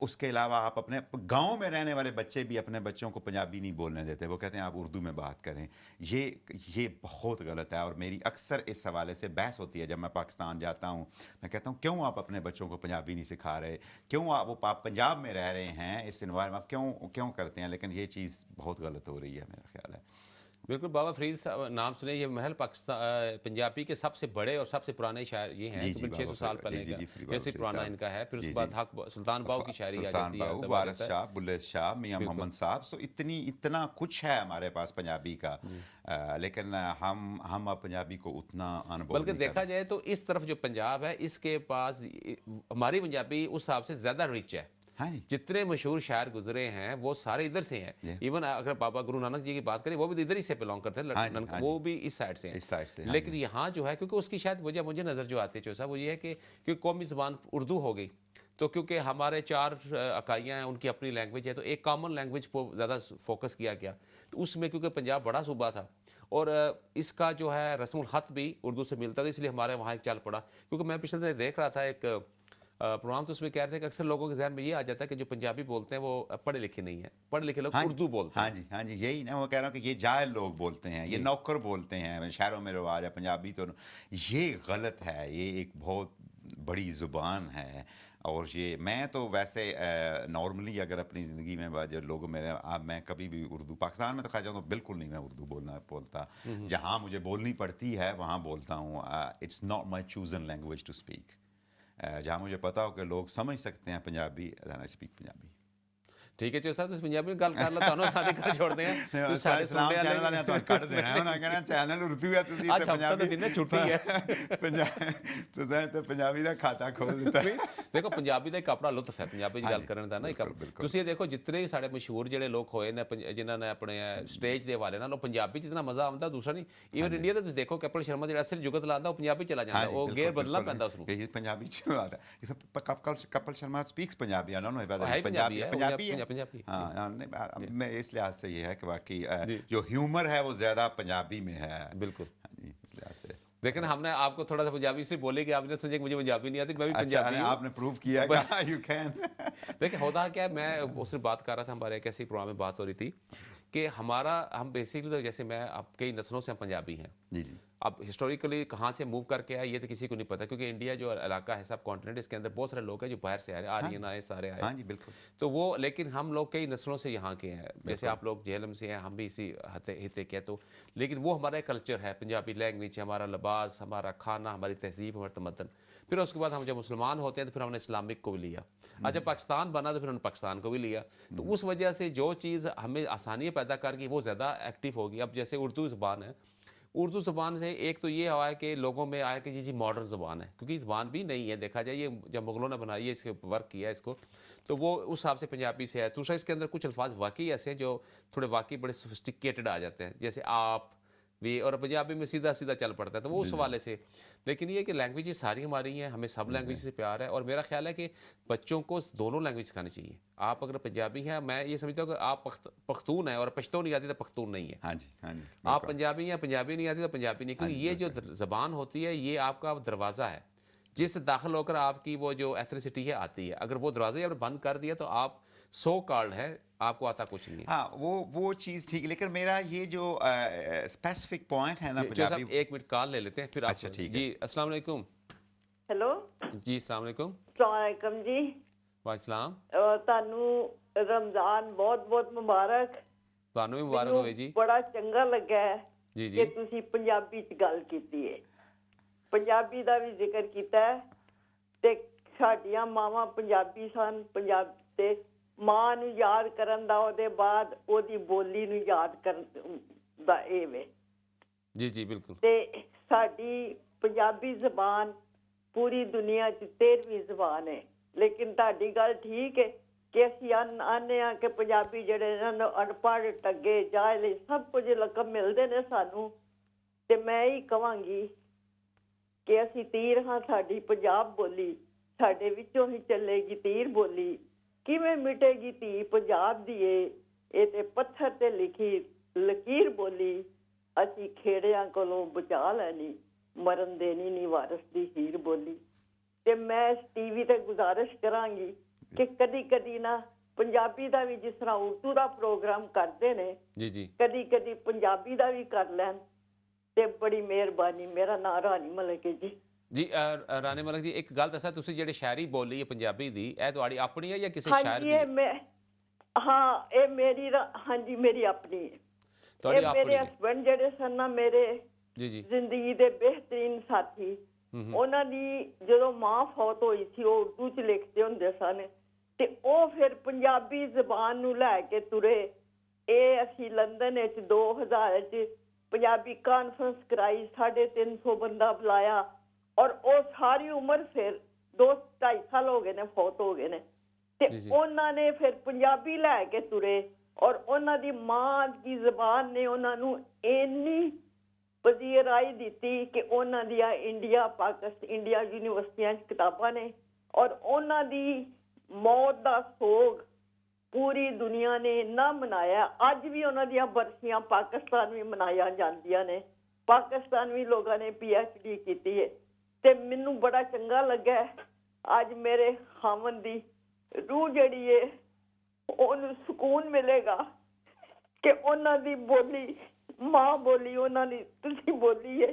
اس کے علاوہ آپ اپنے گاؤں میں رہنے والے بچے بھی اپنے بچوں کو پنجابی نہیں بولنے دیتے, وہ کہتے ہیں آپ اردو میں بات کریں. یہ بہت غلط ہے, اور میری اکثر اس حوالے سے بحث ہوتی ہے جب میں پاکستان جاتا ہوں. میں کہتا ہوں کیوں آپ اپنے بچوں کو پنجابی نہیں سکھا رہے, کیوں آپ وہ پنجاب میں رہ رہے ہیں, اس انوائرمنٹ کیوں کرتے ہیں, لیکن یہ چیز بہت غلط ہو رہی ہے میرا خیال ہے. بالکل. بابا فرید صاحب نام سنے, یہ محل پاکستان پنجابی کے سب سے بڑے اور سب سے پرانے شاعر یہ ہیں, جی تقریباً 600 سال پہلے کا جیسے پرانا ان کا ہے. پھر اس کے بعد حق سلطان باؤ کی شاعری آ سلطان جاتی ہے, باؤ, وارث شاہ, بلے شاہ, میاں محمد صاحب. سو اتنا کچھ ہے ہمارے پاس پنجابی کا, لیکن ہم اب پنجابی کو اتنا انبول بلکہ نہیں دیکھا جائے تو اس طرف جو پنجاب ہے اس کے پاس ہماری پنجابی اس حساب سے زیادہ ریچ ہے. ہاں جی, جتنے مشہور شاعر گزرے ہیں وہ سارے ادھر سے ہیں. ایون اگر بابا گرو نانک جی کی بات کریں وہ بھی ادھر ہی سے بلانگ کرتے ہیں, وہ بھی اس سائڈ سے ہیں. اس سائڈ سے. لیکن یہاں جو ہے کیونکہ اس کی شاید وجہ مجھے نظر جو آتی ہے صاحب وہ یہ ہے کہ قومی زبان اردو ہو گئی, تو کیونکہ ہمارے 4 اکائیاں ہیں, ان کی اپنی لینگویج ہے, تو ایک کامن لینگویج کو زیادہ فوکس کیا گیا. تو اس میں کیونکہ پنجاب بڑا صوبہ تھا اور اس کا جو ہے رسم الخط بھی اردو سے ملتا تھا, اس لیے ہمارے وہاں ایک چل پڑا. کیونکہ میں پچھلے دن دیکھ رہا تھا ایک پروگرام, تو اس میں کہہ رہے تھے کہ اکثر لوگوں کے ذہن میں یہ آ جاتا ہے کہ جو پنجابی بولتے ہیں وہ پڑھے لکھے نہیں ہیں, پڑھے لکھے لوگ اردو بولتے ہیں. ہاں جی, یہی نا, وہ کہہ رہا ہوں کہ یہ جاہل لوگ بولتے ہیں, یہ نوکر بولتے ہیں, شہروں میں رواج ہے پنجابی. تو یہ غلط ہے, یہ ایک بہت بڑی زبان ہے. اور یہ میں تو ویسے نارملی اگر اپنی زندگی میں جو لوگ میں کبھی بھی اردو, پاکستان میں تو خیال جاؤں تو بالکل نہیں میں اردو بولتا. جہاں مجھے بولنی پڑتی ہے وہاں بولتا ہوں. It's not my chosen language to speak. جہاں مجھے پتا ہو کہ لوگ سمجھ سکتے ہیں Punjabi, then I speak Punjabi. ٹھیک ہے صاحب, تو پنجابی میں گل کر لو, تانوں سارے کل چھوڑ دیں ہیں سارے اسلام چینل والے تو کٹ دینا ہے, انہاں کہنا چینل اردو ہے, تسی تے پنجابی دن چھٹی ہے, تساں تے پنجابی دا کھاتا کھول دیتا ہے. دیکھو پنجابی دا ایک اپنا لطف ہے پنجابی دی گل کرن دا نا. تسی دیکھو جتنے سارے مشہور جڑے لوگ ہوئے نے جنہاں نے اپنے سٹیج دے حوالے نال پنجابی جتنا مزہ آندا دوسرا نہیں. ایون انڈیا تے تسی دیکھو کپل شرما جڑا اصل جگت لاندا وہ پنجابی چلا جاندا, وہ گیر بدلنا پیندا اس نوں. یہ پنجابی چ آتا ہے. Kapil Sharma speaks Punjabi, I don't know if ہے پنجابی ہے. پنجابی. ہاں, میں اس لحاظ سے یہ ہے کہ واقعی جو ہیومر ہے وہ زیادہ پنجابی میں ہے. بالکل. اس لحاظ سے لیکن ہم نے آپ کو تھوڑا سا پنجابی سے بولے کہ آپ نے سوچے کہ مجھے پنجابی نہیں آتی, میں بھی پنجابی ہوں. آپ نے پروو کیا کہ یو کین. دیکھیں ہوتا کیا ہے, میں اس سے بات کر رہا تھا, ہمارے ایک ایسی پروگرام میں بات ہو رہی تھی کہ ہم بیسکلی جیسے میں اب کئی نسلوں سے ہم پنجابی ہیں. جی جی. اب ہسٹوریکلی کہاں سے موو کر کے آئے یہ تو کسی کو نہیں پتا, کیونکہ انڈیا جو علاقہ ہے سب کانٹیننٹ, اس کے اندر بہت سارے لوگ ہیں جو باہر سے آرین آئے, سارے آئے. ہاں جی بالکل. تو وہ لیکن ہم لوگ کئی نسلوں سے یہاں کے ہیں, جیسے آپ لوگ جہلم سے ہیں, ہم بھی اسی ہتے کے. تو لیکن وہ ہمارا کلچر ہے, پنجابی لینگویج, ہمارا لباس, ہمارا کھانا, ہماری تہذیب, ہمارا تمدن. پھر اس کے بعد ہم جب مسلمان ہوتے ہیں تو پھر ہم نے اسلامک کو بھی لیا. جب پاکستان بنا تو پھر ہم نے پاکستان کو بھی لیا. تو اس وجہ سے جو چیز ہمیں آسانی پیدا کر گئی وہ زیادہ ایکٹیو ہوگی. اب جیسے اردو زبان ہے, اردو زبان سے ایک تو یہ ہوا ہے کہ لوگوں میں آیا کہ جی ماڈرن زبان ہے, کیونکہ زبان بھی نہیں ہے دیکھا جائے, یہ جب مغلوں نے بنائی ہے, اس کے ورک کیا ہے اس کو, تو وہ اس حساب سے پنجابی سے ہے. دوسرا اس کے اندر کچھ الفاظ واقعی ایسے ہیں جو تھوڑے واقعی بڑے سوفسٹیکیٹڈ آ جاتے ہیں, جیسے آپ بھی, اور پنجابی میں سیدھا سیدھا چل پڑتا ہے, تو وہ اس حوالے سے. لیکن یہ کہ لینگویجز ساری ہماری ہیں, ہمیں سب لینگویج سے پیار ہے, اور میرا خیال ہے کہ بچوں کو دونوں لینگویج سکھانی چاہیے. آپ اگر پنجابی ہیں, میں یہ سمجھتا ہوں کہ آپ پختون ہیں اور پشتو نہیں آتی تو پختون نہیں ہے. ہاں جی, ہاں جی. آپ پنجابی ہیں, پنجابی نہیں آتی تو پنجابی نہیں, کیونکہ یہ جو زبان ہوتی ہے یہ آپ کا دروازہ ہے جس سے داخل ہو کر آپ کی وہ جو ایتھنیسٹی ہے آتی ہے. اگر وہ دروازے آپ نے بند کر دیا تو آپ سو کالڈ ہے, آپ کو آتا کچھ نہیں ہے. ہاں وہ چیز ٹھیک ہے, لیکن میرا یہ جو اسپیسیفک پوائنٹ ہے نا پنجابی. ایک منٹ کال لے لیتے ہیں پھر. اچھا ٹھیک ہے. جی السلام علیکم. ہیلو جی السلام علیکم. السلام علیکم جی. وعلیکم تانوں رمضان بہت بہت مبارک. تانوں بھی مبارک ہوئے جی. بڑا چنگا لگا ہے جی کہ تسی پنجابی چ گل کیتی ہے, پنجابی دا بھی ذکر کیتا ہے, تے ساڈیاں ماواں پنجابی سن. پنجاب تے ماں نو یاد کرن دا او دے بعد او دی بولی نو یاد کرن دا اے وے. جی جی بالکل. تے ساڈی پنجابی زبان پوری دنیا چ 13ویں زبان ہے, لیکن تہاڈی گل ٹھیک ہے کہ اسی آنے ہاں کہ پنجابی جڑے ان پڑھ ٹگے جاہل سب کچھ لقب ملتے ہیں سانوں. تے میں ہی کہاں گی کہ اسی تیر ہاں, ساڈی پنجاب بولی ساڈے وچوں ہی چلے گی تیر بولی. کیویں مٹے گی تھی پنجاب دی اے تے پتھر تے لکھی لکیر بولی. اسی کھیڑیاں کولوں بچا لینی, مرن دینی نہیں وارث دی ہیر بولی. تے میں ٹی وی تے گزارش کراں گی ਕਿ ਕਦੀ ਕਦੀ ਨਾ ਪੰਜਾਬੀ ਦਾ ਵੀ ਜਿਸ ਤਰ੍ਹਾਂ ਉਰਦੂ ਦਾ ਪ੍ਰੋਗਰਾਮ ਕਰਦੇ ਨੇ ਜੀ ਜੀ ਕਦੀ ਕਦੀ ਪੰਜਾਬੀ ਦਾ ਵੀ ਕਰ ਲੈਣ ਤੇ ਬੜੀ ਮਿਹਰਬਾਨੀ। ਮੇਰਾ ਨਾਂ ਰਾਣੀ ਮਲਿਕ ਹੈ ਜੀ। ਜੀ ਰਾਣੇ ਮਲਕ ਜੀ, ਇੱਕ ਗੱਲ ਦੱਸਾਂ, ਤੁਸੀਂ ਜਿਹੜੇ ਸ਼ਾਇਰੀ ਬੋਲੀ ਹੈ ਪੰਜਾਬੀ ਦੀ, ਇਹ ਤੁਹਾਡੀ ਆਪਣੀ ਹੈ ਜਾਂ ਕਿਸੇ ਸ਼ਾਇਰ ਹਾਂਜੀ ਦੀ? ਇਹ ਮੈਂ ਹਾਂ ਇਹ ਮੇਰੀ ਹਾਂਜੀ ਮੇਰੀ ਆਪਣੀ ਹੈ। ਤੁਹਾਡੀ ਇਹ ਆਪਣੀ ਮੇਰੇ ਹੈ? ਹਸਬੈਂਡ ਜਿਹੜੇ ਸਨ ਨਾ ਮੇਰੇ ਜੀ ਜੀ ਜ਼ਿੰਦਗੀ ਦੇ ਬਿਹਤਰੀਨ ਸਾਥੀ, ਉਹਨਾਂ ਦੀ ਜਦੋਂ ਮਾਂ ਫੌਤ ਹੋਈ ਸੀ ਉਹ ਉਰਦੂ ਚ ਲਿਖਦੇ ਹੁੰਦੇ ਸਨ ਤੇ ਉਹ ਫਿਰ ਪੰਜਾਬੀ ਜ਼ਬਾਨ ਨੂੰ ਲੈ ਕੇ ਤੁਰੇ। ਇਹ ਅਸੀਂ ਲੰਦਨ ਵਿੱਚ 2000 ਚ ਪੰਜਾਬੀ ਕਾਨਫਰੰਸ ਕਰਾਈ, 350 ਬੰਦਾ ਬੁਲਾਇਆ ਔਰ ਉਹ ਸਾਰੀ ਉਮਰ ਫਿਰ 2-2.5 ਸਾਲ ਹੋ ਗਏ ਨੇ ਫੌਤ ਹੋ ਗਏ ਨੇ ਤੇ ਉਹਨਾਂ ਨੇ ਫਿਰ ਪੰਜਾਬੀ ਲੈ ਕੇ ਤੁਰੇ ਔਰ ਉਹਨਾਂ ਦੀ ਮਾਂ ਦੀ ਜ਼ਬਾਨ ਨੇ ਉਹਨਾਂ ਨੂੰ ਇੰਨੀ ਵਧੀਆ ਰਾਏ ਦਿੱਤੀ ਕਿ ਉਹਨਾਂ ਦੀਆਂ ਇੰਡੀਆ ਯੂਨੀਵਰਸਿਟੀਆਂ 'ਚ ਕਿਤਾਬਾਂ ਨੇ ਔਰ ਉਹਨਾਂ ਦੀ ਮੌਤ ਦਾ ਸੋਗ ਪੂਰੀ ਦੁਨੀਆ ਨੇ ਨਾ ਮਨਾਇਆ। ਅੱਜ ਵੀ ਉਹਨਾਂ ਦੀਆਂ ਬਰਸੀਆਂ ਪਾਕਿਸਤਾਨ ਵੀ ਮਨਾਈਆਂ ਜਾਂਦੀਆਂ ਨੇ, ਪਾਕਿਸਤਾਨ ਵੀ ਲੋਕਾਂ ਨੇ PhD ਕੀਤੀ ਹੈ ਤੇ ਮੈਨੂੰ ਬੜਾ ਚੰਗਾ ਲੱਗਾ ਅੱਜ ਮੇਰੇ ਖਾਵਨ ਦੀ ਰੂਹ ਜਿਹੜੀ ਹੈ ਉਹਨੂੰ ਸਕੂਨ ਮਿਲੇਗਾ ਕਿ ਉਹਨਾਂ ਦੀ ਬੋਲੀ ਮਾਂ ਬੋਲੀ ਉਹਨਾਂ ਦੀ ਤੁਸੀਂ ਬੋਲੀ ਹੈ।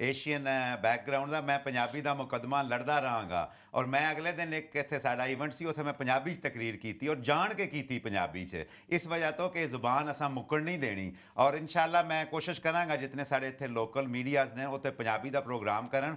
ਏਸ਼ੀਅਨ ਬੈਕਗਰਾਉਂਡ ਦਾ ਮੈਂ ਪੰਜਾਬੀ ਦਾ ਮੁਕੱਦਮਾ ਲੜਦਾ ਰਹਾਂਗਾ। ਔਰ ਮੈਂ ਅਗਲੇ ਦਿਨ ਇੱਕ ਇੱਥੇ ਸਾਡਾ ਇਵੈਂਟ ਸੀ, ਉੱਥੇ ਮੈਂ ਪੰਜਾਬੀ 'ਚ ਤਕਰੀਰ ਕੀਤੀ ਔਰ ਜਾਣ ਕੇ ਕੀਤੀ ਪੰਜਾਬੀ 'ਚ, ਇਸ ਵਜ੍ਹਾ ਤੋਂ ਕਿ ਜ਼ੁਬਾਨ ਅਸਾਂ ਮੁੱਕਣ ਨਹੀਂ ਦੇਣੀ। ਔਰ ਇਨਸ਼ਾਅੱਲਾ ਮੈਂ ਕੋਸ਼ਿਸ਼ ਕਰਾਂਗਾ ਜਿਤਨੇ ਸਾਡੇ ਇੱਥੇ ਲੋਕਲ ਮੀਡੀਆਜ਼ ਨੇ ਉੱਥੇ ਪੰਜਾਬੀ ਦਾ ਪ੍ਰੋਗਰਾਮ ਕਰਨ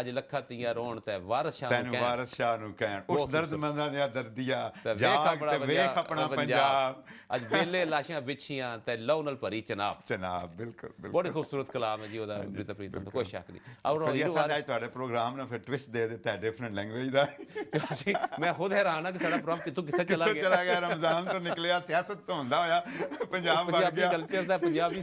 ਅੱਜ ਲੱਖਾਂ ਤੀਆਂ ਰੋਣ ਤੇ ਵਾਰਿਸ ਸ਼ਾਹ ਨੂੰ ਕਹਿਣ, ਵਾਰਿਸ ਸ਼ਾਹ ਨੂੰ ਕਹਿਣ ਉਸ ਦਰਦਮੰਦਾਂ ਦੀਆਂ ਦਰਦੀਆਂ ਜਾਗ ਤੇ ਵੇਖ ਆਪਣਾ ਪੰਜਾਬ, ਅੱਜ ਵੇਲੇ ਲਾਸ਼ਾਂ ਵਿਛੀਆਂ ਤੇ ਲਹੂ ਨਾਲ ਭਰੀ ਚਨਾਬ। ਚਨਾਬ ਬਿਲਕੁਲ ਬੜੀ ਖੂਬਸੂਰਤ ਕਲਾਮ ਹੈ ਜੀ ਉਹਦਾ ਅਮ੍ਰਿਤਾ ਪ੍ਰੀਤਮ ਦਾ, ਕੋਈ ਸ਼ੱਕ ਨਹੀਂ। ਔਰ ਜੀ ਅਸਾਂ ਅੱਜ ਤੁਹਾਡੇ ਪ੍ਰੋਗਰਾਮ ਨੂੰ ਫਿਰ ਟਵਿਸਟ ਦੇ ਦਿੱਤਾ ਡਿਫਰੈਂਟ ਲੈਂਗੁਏਜ ਦਾ। ਮੈਂ ਖੁਦ ਹੈਰਾਨ ਹਾਂ ਕਿ ਸਾਡਾ ਪ੍ਰੋਗਰਾਮ ਕਿੱਥੇ ਚਲਾ ਗਿਆ। ਰਮਜ਼ਾਨ ਤੋਂ ਨਿਕਲਿਆ ਸਿਆਸਤ ਤੋਂ ਹੁੰਦਾ ਹੋਇਆ ਪੰਜਾਬ ਬਣ ਗਿਆ, ਕਲਚਰ ਦਾ ਪੰਜਾਬੀ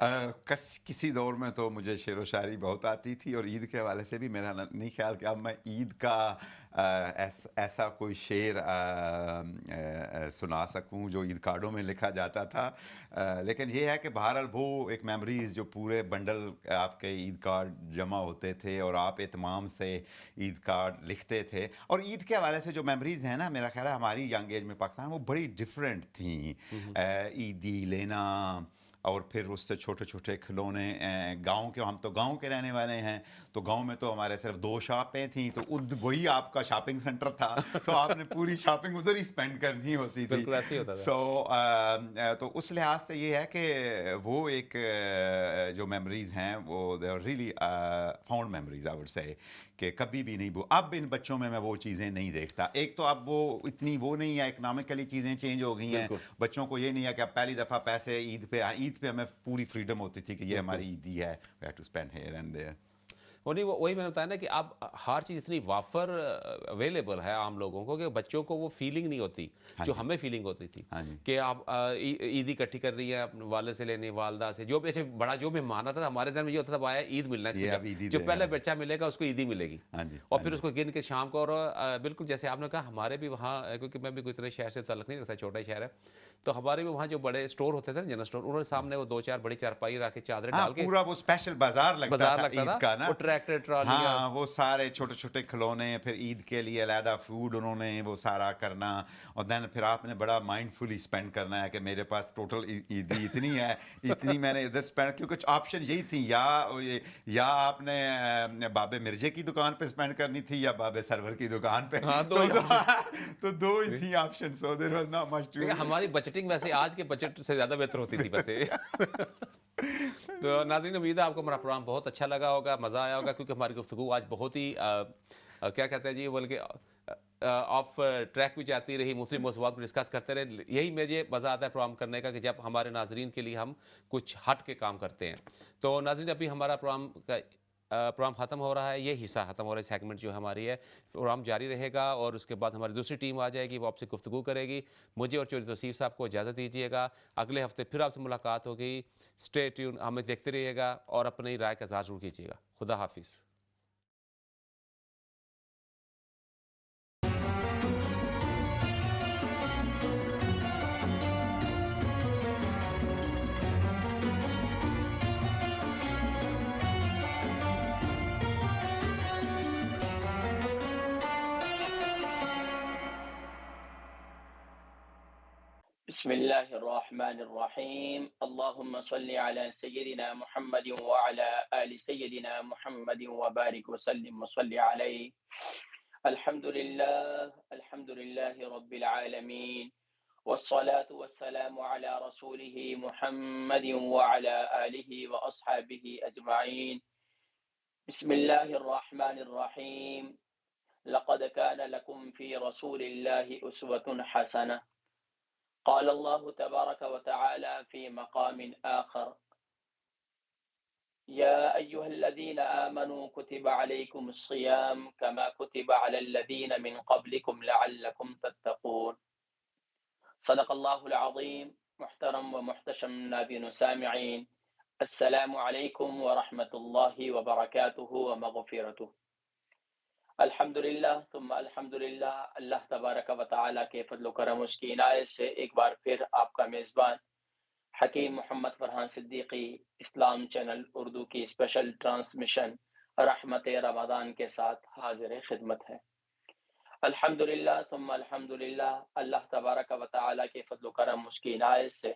کسی دور میں تو مجھے شعر و شاعری بہت آتی تھی، اور عید کے حوالے سے بھی میرا نہیں خیال کہ اب میں عید کا ایسا کوئی شعر سنا سکوں جو عید کارڈوں میں لکھا جاتا تھا، لیکن یہ ہے کہ بہرحال وہ ایک میموریز جو پورے بنڈل آپ کے عید کارڈ جمع ہوتے تھے اور آپ اہتمام سے عید کارڈ لکھتے تھے. اور عید کے حوالے سے جو میموریز ہیں نا، میرا خیال ہے ہماری ینگ ایج میں پاکستان وہ بڑی ڈفرینٹ تھیں. عیدی لینا، اور پھر اس سے چھوٹے چھوٹے کھلونے. گاؤں کے، ہم تو گاؤں کے رہنے والے ہیں، تو گاؤں میں تو ہمارے صرف 2 شاپیں تھیں، تو وہی آپ کا شاپنگ سینٹر تھا، تو آپ نے پوری شاپنگ ادھر ہی اسپینڈ کرنی ہوتی تھی. بالکل ایسے ہی ہوتا تھا. تو اس لحاظ سے یہ ہے کہ وہ ایک جو میموریز ہیں وہ they are really found memories I would say, کہ کبھی بھی نہیں اب ان بچوں میں وہ چیزیں نہیں دیکھتا. ایک تو اب وہ اتنی وہ نہیں ہے، اکنامکلی چیزیں چینج ہو گئی ہیں. بچوں کو یہ نہیں ہے کہ اب پہلی دفعہ پیسے عید پہ ہمیں پوری فریڈم ہوتی تھی کہ یہ ہماری عیدی ہے، we have to spend here and there. اور نہیں وہی میں نے بتایا نا کہ اب ہر چیز اتنی وافر اویلیبل ہے عام لوگوں کو کہ بچوں کو وہ فیلنگ نہیں ہوتی جو ہمیں فیلنگ ہوتی تھی کہ آپ عیدی اکٹھی کر رہی ہے اپنے والد سے لینی، والدہ سے، جو بھی ایسے بڑا جو بھی مانا تھا ہمارے دن میں یہ ہوتا تھا آیا عید ملنا ہے، جو پہلے بچہ ملے گا اس کو عیدی ملے گی، اور پھر اس کو گن کے شام کو. اور بالکل جیسے آپ نے کہا ہمارے بھی وہاں، کیونکہ میں بھی کوئی اتنے شہر سے تعلق نہیں رکھتا، چھوٹا ہی شہر ہے، تو ہمارے بھی وہاں جو بڑے اسٹور ہوتے تھے نا، جنرل اسٹور، انہوں نے سامنے وہ 2-4 بڑی چارپائی رکھ کے چادریں ڈال کے پورا وہ اسپیشل بازار لگتا تھا عید کا نا، وہ ٹریکٹر ٹرالی، وہ سارے چھوٹے چھوٹے کھلونے، پھر عید کے لیے علیحدہ فوڈ انہوں نے وہ سارا کرنا. اور دین پھر آپ نے بڑا مائنڈ فلی اسپینڈ کرنا ہے کہ میرے پاس ٹوٹل عیدی اتنی ہے، اتنی میں نے ادھر اسپینڈ، کیونکہ آپشن یہی تھی، یا آپ نے بابے مرزے کی دکان پہ اسپینڈ کرنی تھی یا بابے سرور کی دکان پہ، تو 2 ہی تھی option. So there was not much to. ہماری بجٹنگ ویسے آج کے بجٹ سے زیادہ بہتر ہوتی تھی ویسے. تو ناظرین امید ہے آپ کو ہمارا پروگرام بہت اچھا لگا ہوگا، مزہ آیا ہوگا، کیونکہ ہماری گفتگو آج بہت ہی کیا کہتے ہیں جی، بلکہ آف ٹریک بھی جاتی رہی، مختلف موضوعات کو ڈسکس کرتے رہے. یہی مجھے مزہ آتا ہے پروگرام کرنے کا کہ جب ہمارے ناظرین کے لیے ہم کچھ ہٹ کے کام کرتے ہیں. تو ناظرین ابھی ہمارا پروگرام ختم ہو رہا ہے، یہ حصہ ختم ہو رہا ہے، سیگمنٹ جو ہماری ہے، پروگرام جاری رہے گا، اور اس کے بعد ہماری دوسری ٹیم آ جائے گی، وہ آپ سے گفتگو کرے گی. مجھے اور چودھری توصیف صاحب کو اجازت دیجیے گا، اگلے ہفتے پھر آپ سے ملاقات ہوگی. اسٹے ٹیون، ہمیں دیکھتے رہیے گا اور اپنی رائے کا اظہار ضرور کیجیے گا. خدا حافظ. بسم الله الرحمن الرحيم. اللهم صل على سيدنا محمد وعلى آل سيدنا محمد وبارك وسلم وصل عليه. الحمد لله رب العالمين، والصلاة والسلام على رسوله محمد وعلى آله وأصحابه أجمعين. بسم الله الرحمن الرحيم. لقد كان لكم في رسول الله أسوة حسنة. قال الله تبارك وتعالى في مقام آخر: يا أيها الذين آمنوا كتب عليكم الصيام كما كتب على الذين من قبلكم لعلكم تتقون. صدق الله العظيم. محترم ومحتشم ناظرین و سامعین، السلام علیکم ورحمۃ اللہ وبرکاتہ ومغفرتہ. الحمدللہ ثم الحمدللہ، اللہ تبارک و تعالیٰ کے فضل و کرم، اس کی عنایت سے ایک بار پھر آپ کا میزبان حکیم محمد فرحان صدیقی اسلام چینل اردو کی اسپیشل ٹرانسمیشن رحمت رمضان کے ساتھ حاضر خدمت ہے. الحمدللہ ثم الحمدللہ، اللہ تبارک و تعالیٰ کے فضل و کرم، اس کی عنایت سے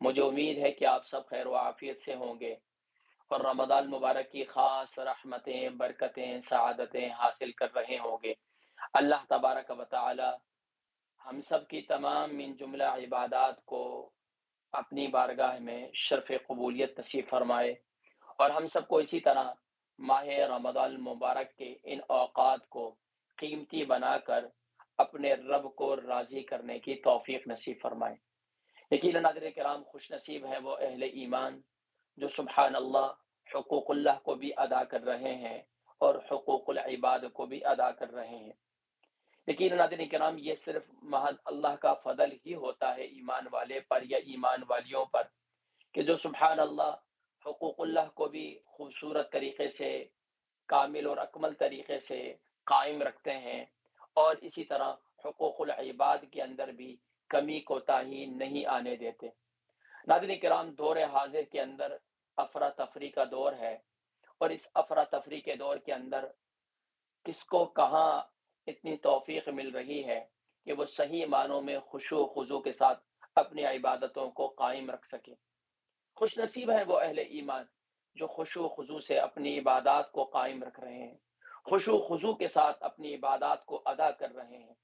مجھے امید ہے کہ آپ سب خیر و عافیت سے ہوں گے اور رمضان مبارک کی خاص رحمتیں، برکتیں، سعادتیں حاصل کر رہے ہوں گے. اللہ تبارک و تعالی ہم سب کی تمام من جملہ عبادات کو اپنی بارگاہ میں شرف قبولیت نصیب فرمائے، اور ہم سب کو اسی طرح ماہ رمضان مبارک کے ان اوقات کو قیمتی بنا کر اپنے رب کو راضی کرنے کی توفیق نصیب فرمائے. یقیناً ناظرین کرام، خوش نصیب ہے وہ اہل ایمان جو سبحان اللہ حقوق اللہ کو بھی ادا کر رہے ہیں اور حقوق العباد کو بھی ادا کر رہے ہیں. یقیناً ناظرین کرام، یہ صرف محض اللہ کا فضل ہی ہوتا ہے ایمان والے پر یا ایمان والیوں پر، کہ جو سبحان اللہ حقوق اللہ کو بھی خوبصورت طریقے سے، کامل اور اکمل طریقے سے قائم رکھتے ہیں، اور اسی طرح حقوق العباد کے اندر بھی کمی کوتاہی نہیں آنے دیتے۔ ناظرین کرام، دور حاضر کے اندر افراتفری کا دور ہے، اور اس افراتفری کے دور کے اندر کس کو کہاں اتنی توفیق مل رہی ہے کہ وہ صحیح معنوں میں خشوع و خضوع کے ساتھ اپنی عبادتوں کو قائم رکھ سکے۔ خوش نصیب ہیں وہ اہل ایمان جو خشوع و خضوع سے اپنی عبادات کو قائم رکھ رہے ہیں، خشوع و خضوع کے ساتھ اپنی عبادات کو ادا کر رہے ہیں،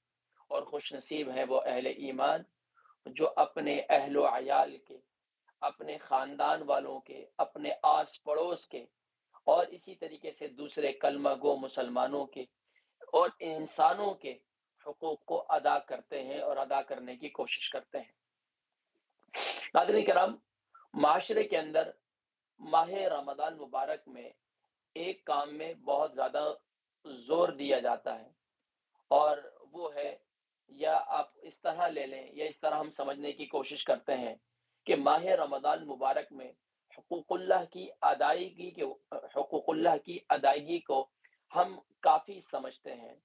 اور خوش نصیب ہیں وہ اہل ایمان جو اپنے اہل و عیال کے، اپنے خاندان والوں کے، اپنے آس پڑوس کے، اور اسی طریقے سے دوسرے کلمہ گو مسلمانوں کے اور انسانوں کے حقوق کو ادا کرتے ہیں اور ادا کرنے کی کوشش کرتے ہیں۔ ناظرین کرام، معاشرے کے اندر ماہ رمضان مبارک میں ایک کام میں بہت زیادہ زور دیا جاتا ہے، اور وہ ہے، یا آپ اس طرح لے لیں یا اس طرح ہم سمجھنے کی کوشش کرتے ہیں کہ ماہ رمضان مبارک میں حقوق اللہ کی ادائیگی کے حقوق اللہ کی ادائیگی کو ہم کافی سمجھتے ہیں،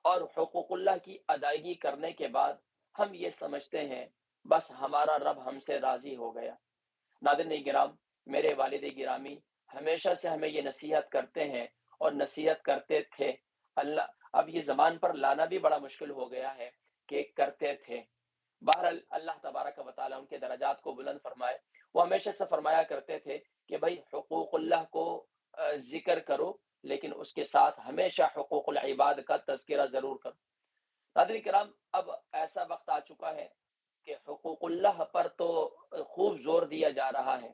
اور حقوق اللہ کی ادائیگی کرنے کے بعد ہم یہ سمجھتے ہیں بس ہمارا رب ہم سے راضی ہو گیا۔ ناظرین کرام، میرے والد گرامی ہمیشہ سے ہمیں یہ نصیحت کرتے ہیں اور نصیحت کرتے تھے، اللہ اب یہ زبان پر لانا بھی بڑا مشکل ہو گیا ہے کہ کرتے تھے، بہرحال اللہ تبارک و تعالیٰ ان کے درجات کو بلند فرمائے، وہ ہمیشہ سے فرمایا کرتے تھے کہ بھائی حقوق اللہ کو ذکر کرو، لیکن اس کے ساتھ ہمیشہ حقوق العباد کا تذکرہ ضرور کرو۔ ناظرین کرام، اب ایسا وقت آ چکا ہے کہ حقوق اللہ پر تو خوب زور دیا جا رہا ہے،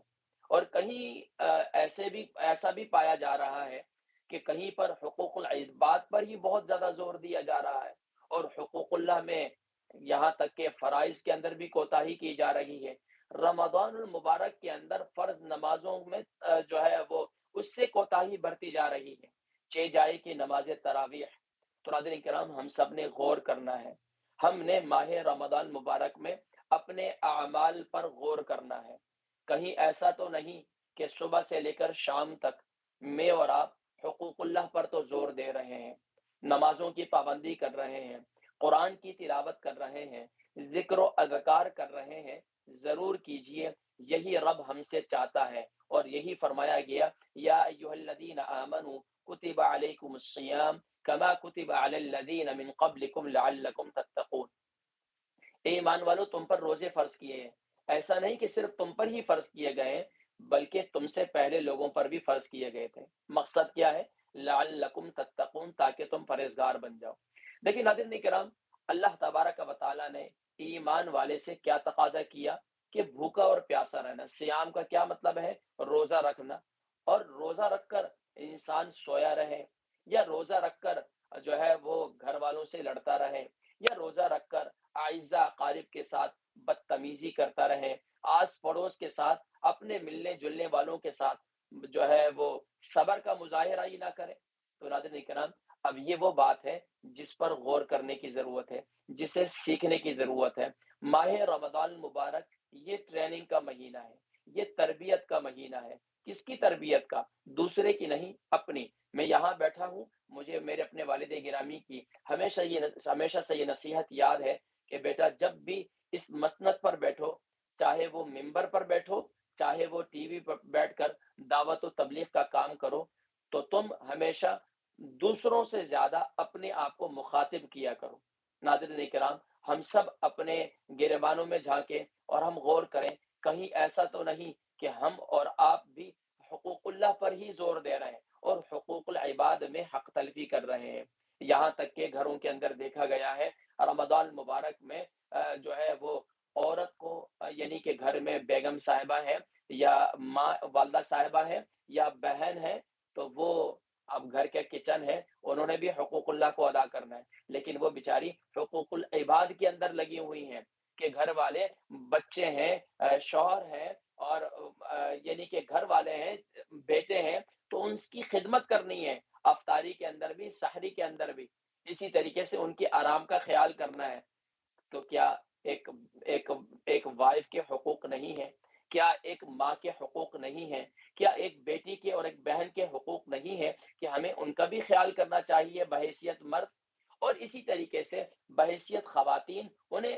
اور کہیں ایسا بھی پایا جا رہا ہے کہ کہیں پر حقوق العباد پر ہی بہت زیادہ زور دیا جا رہا ہے، اور حقوق اللہ میں یہاں تک کہ فرائض کے اندر بھی کوتاہی کی جا رہی ہے۔ رمضان المبارک کے اندر فرض نمازوں میں جو ہے وہ اس سے کوتاہی برتی جا رہی ہے، جائے کہ نماز تراویح۔ تو ناظرین کرام، ہم سب نے غور کرنا ہے، ہم نے ماہ رمضان مبارک میں اپنے اعمال پر غور کرنا ہے۔ کہیں ایسا تو نہیں کہ صبح سے لے کر شام تک میں اور آپ حقوق اللہ پر تو زور دے رہے ہیں، نمازوں کی پابندی کر رہے ہیں، قرآن کی تلاوت کر رہے ہیں، ذکر و اذکار کر رہے ہیں، ضرور کیجئے، یہی رب ہم سے چاہتا ہے، اور یہی فرمایا گیا، یا ایھا الذین آمنوا کتب علیکم الصیام کما کتب علی الذین من قبلکم لعلکم تتقون۔ اے ایمان والو، تم پر روزے فرض کیے ہیں، ایسا نہیں کہ صرف تم پر ہی فرض کیے گئے ہیں، بلکہ تم سے پہلے لوگوں پر بھی فرض کیے گئے تھے۔ مقصد کیا ہے؟ لعلکم تتقون، تاکہ تم پرہیزگار بن جاؤ۔ لیکن ناظرین کرام، اللہ تبارک و تعالیٰ نے ایمان والے سے کیا تقاضا کیا کہ بھوکا اور پیاسا رہنا۔ سیام کا کیا مطلب ہے؟ روزہ رکھنا، اور روزہ رکھ کر انسان سویا رہے، یا روزہ رکھ کر جو ہے وہ گھر والوں سے لڑتا رہے، یا روزہ رکھ کر اعزا اقارب کے ساتھ بدتمیزی کرتا رہے، آس پڑوس کے ساتھ، اپنے ملنے جلنے والوں کے ساتھ جو ہے وہ صبر کا مظاہرہ ہی نہ کرے۔ تو ناظرین کرام، اب یہ وہ بات ہے جس پر غور کرنے کی ضرورت ہے، جسے سیکھنے کی ضرورت ہے۔ ماہ رمضان مبارک یہ ٹریننگ کا مہینہ ہے، یہ تربیت کا مہینہ ہے۔ کس کی تربیت کا؟ دوسرے کی نہیں، اپنی۔ میں یہاں بیٹھا ہوں، مجھے میرے اپنے والد گرامی کی ہمیشہ سے یہ نصیحت یاد ہے کہ بیٹا، جب بھی اس مسند پر بیٹھو، چاہے وہ ممبر پر بیٹھو، چاہے وہ ٹی وی پر بیٹھ کر دعوت و تبلیغ کا کام کرو، تو تم ہمیشہ دوسروں سے زیادہ اپنے آپ کو مخاطب کیا کرو۔ ناظرین کرام، ہم سب اپنے گریبانوں میں جھانکیں اور ہم غور کریں، کہیں ایسا تو نہیں کہ ہم اور آپ بھی حقوق اللہ پر ہی زور دے رہے ہیں اور حقوق العباد میں حق تلفی کر رہے ہیں۔ یہاں تک کہ گھروں کے اندر دیکھا گیا ہے، رمضان مبارک میں جو ہے وہ عورت کو، یعنی کہ گھر میں بیگم صاحبہ ہے، یا ماں والدہ صاحبہ ہے، یا بہن ہے، تو وہ اب گھر کے کچن ہے، انہوں نے بھی حقوق اللہ کو ادا کرنا ہے، لیکن وہ بیچاری حقوق العباد کے اندر لگی ہوئی ہیں کہ گھر والے، بچے ہیں، شوہر ہیں، اور یعنی کہ گھر والے ہیں، بیٹے ہیں، تو ان کی خدمت کرنی ہے، افطاری کے اندر بھی، سحری کے اندر بھی، اسی طریقے سے ان کی آرام کا خیال کرنا ہے۔ تو کیا ایک ایک ایک وائف کے حقوق نہیں ہے؟ کیا ایک ماں کے حقوق نہیں ہے کیا ایک بیٹی کے اور ایک بہن کے حقوق نہیں ہے کہ ہمیں ان کا بھی خیال کرنا چاہیے بحیثیت مرد؟ اور اسی طریقے سے بحیثیت خواتین، انہیں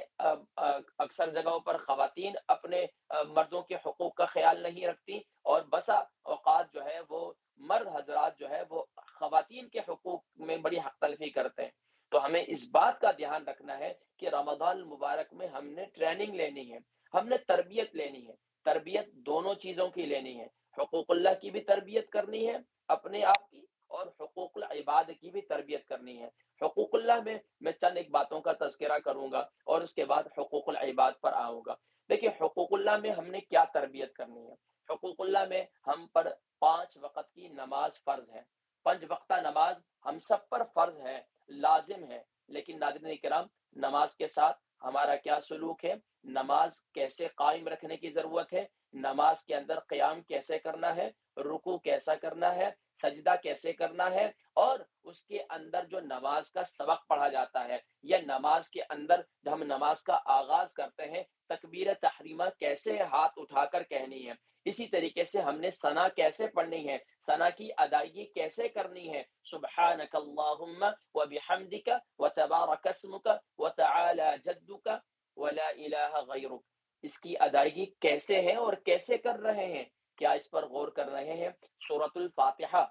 اکثر جگہوں پر خواتین اپنے مردوں کے حقوق کا خیال نہیں رکھتی، اور بسا اوقات جو ہے وہ مرد حضرات جو ہے وہ خواتین کے حقوق میں بڑی حق تلفی کرتے ہیں۔ تو ہمیں اس بات کا دھیان رکھنا ہے کہ رمضان المبارک میں ہم نے ٹریننگ لینی ہے، ہم نے تربیت لینی ہے۔ تربیت دونوں چیزوں کی لینی ہے، حقوق اللہ کی بھی تربیت کرنی ہے اپنے آپ کی، اور حقوق العباد کی بھی تربیت کرنی ہے۔ حقوق اللہ میں چند ایک باتوں کا تذکرہ کروں گا اور اس کے بعد حقوق العباد پر آؤں گا۔ دیکھیں حقوق اللہ میں ہم نے کیا تربیت کرنی ہے۔ حقوق اللہ میں ہم پر 5 وقت کی نماز فرض ہے۔ 5 وقتہ نماز ہم سب پر فرض ہے، لازم ہے، لیکن ناظرین کرام نماز کے ساتھ ہمارا کیا سلوک ہے، نماز کیسے قائم رکھنے کی ضرورت ہے، نماز کے اندر قیام کیسے کرنا ہے، رکوع کیسا کرنا ہے، سجدہ کیسے کرنا ہے، اور اس کے اندر جو نماز کا سبق پڑھا جاتا ہے، یا نماز کے اندر جب ہم نماز کا آغاز کرتے ہیں تکبیر تحریمہ کیسے ہاتھ اٹھا کر کہنی ہے، اسی طریقے سے ہم نے ثنا کیسے پڑھنی ہے، ثنا کی ادائیگی کیسے کرنی ہے، سبحانک اللہم وبحمدک وتبارک اسمک وتعالی جدک ولا الہ غیرک، اس کی ادائیگی کیسے ہے اور کیسے کر رہے ہیں، کیا اس پر غور کر رہے ہیں؟ سورۃ الفاتحہ،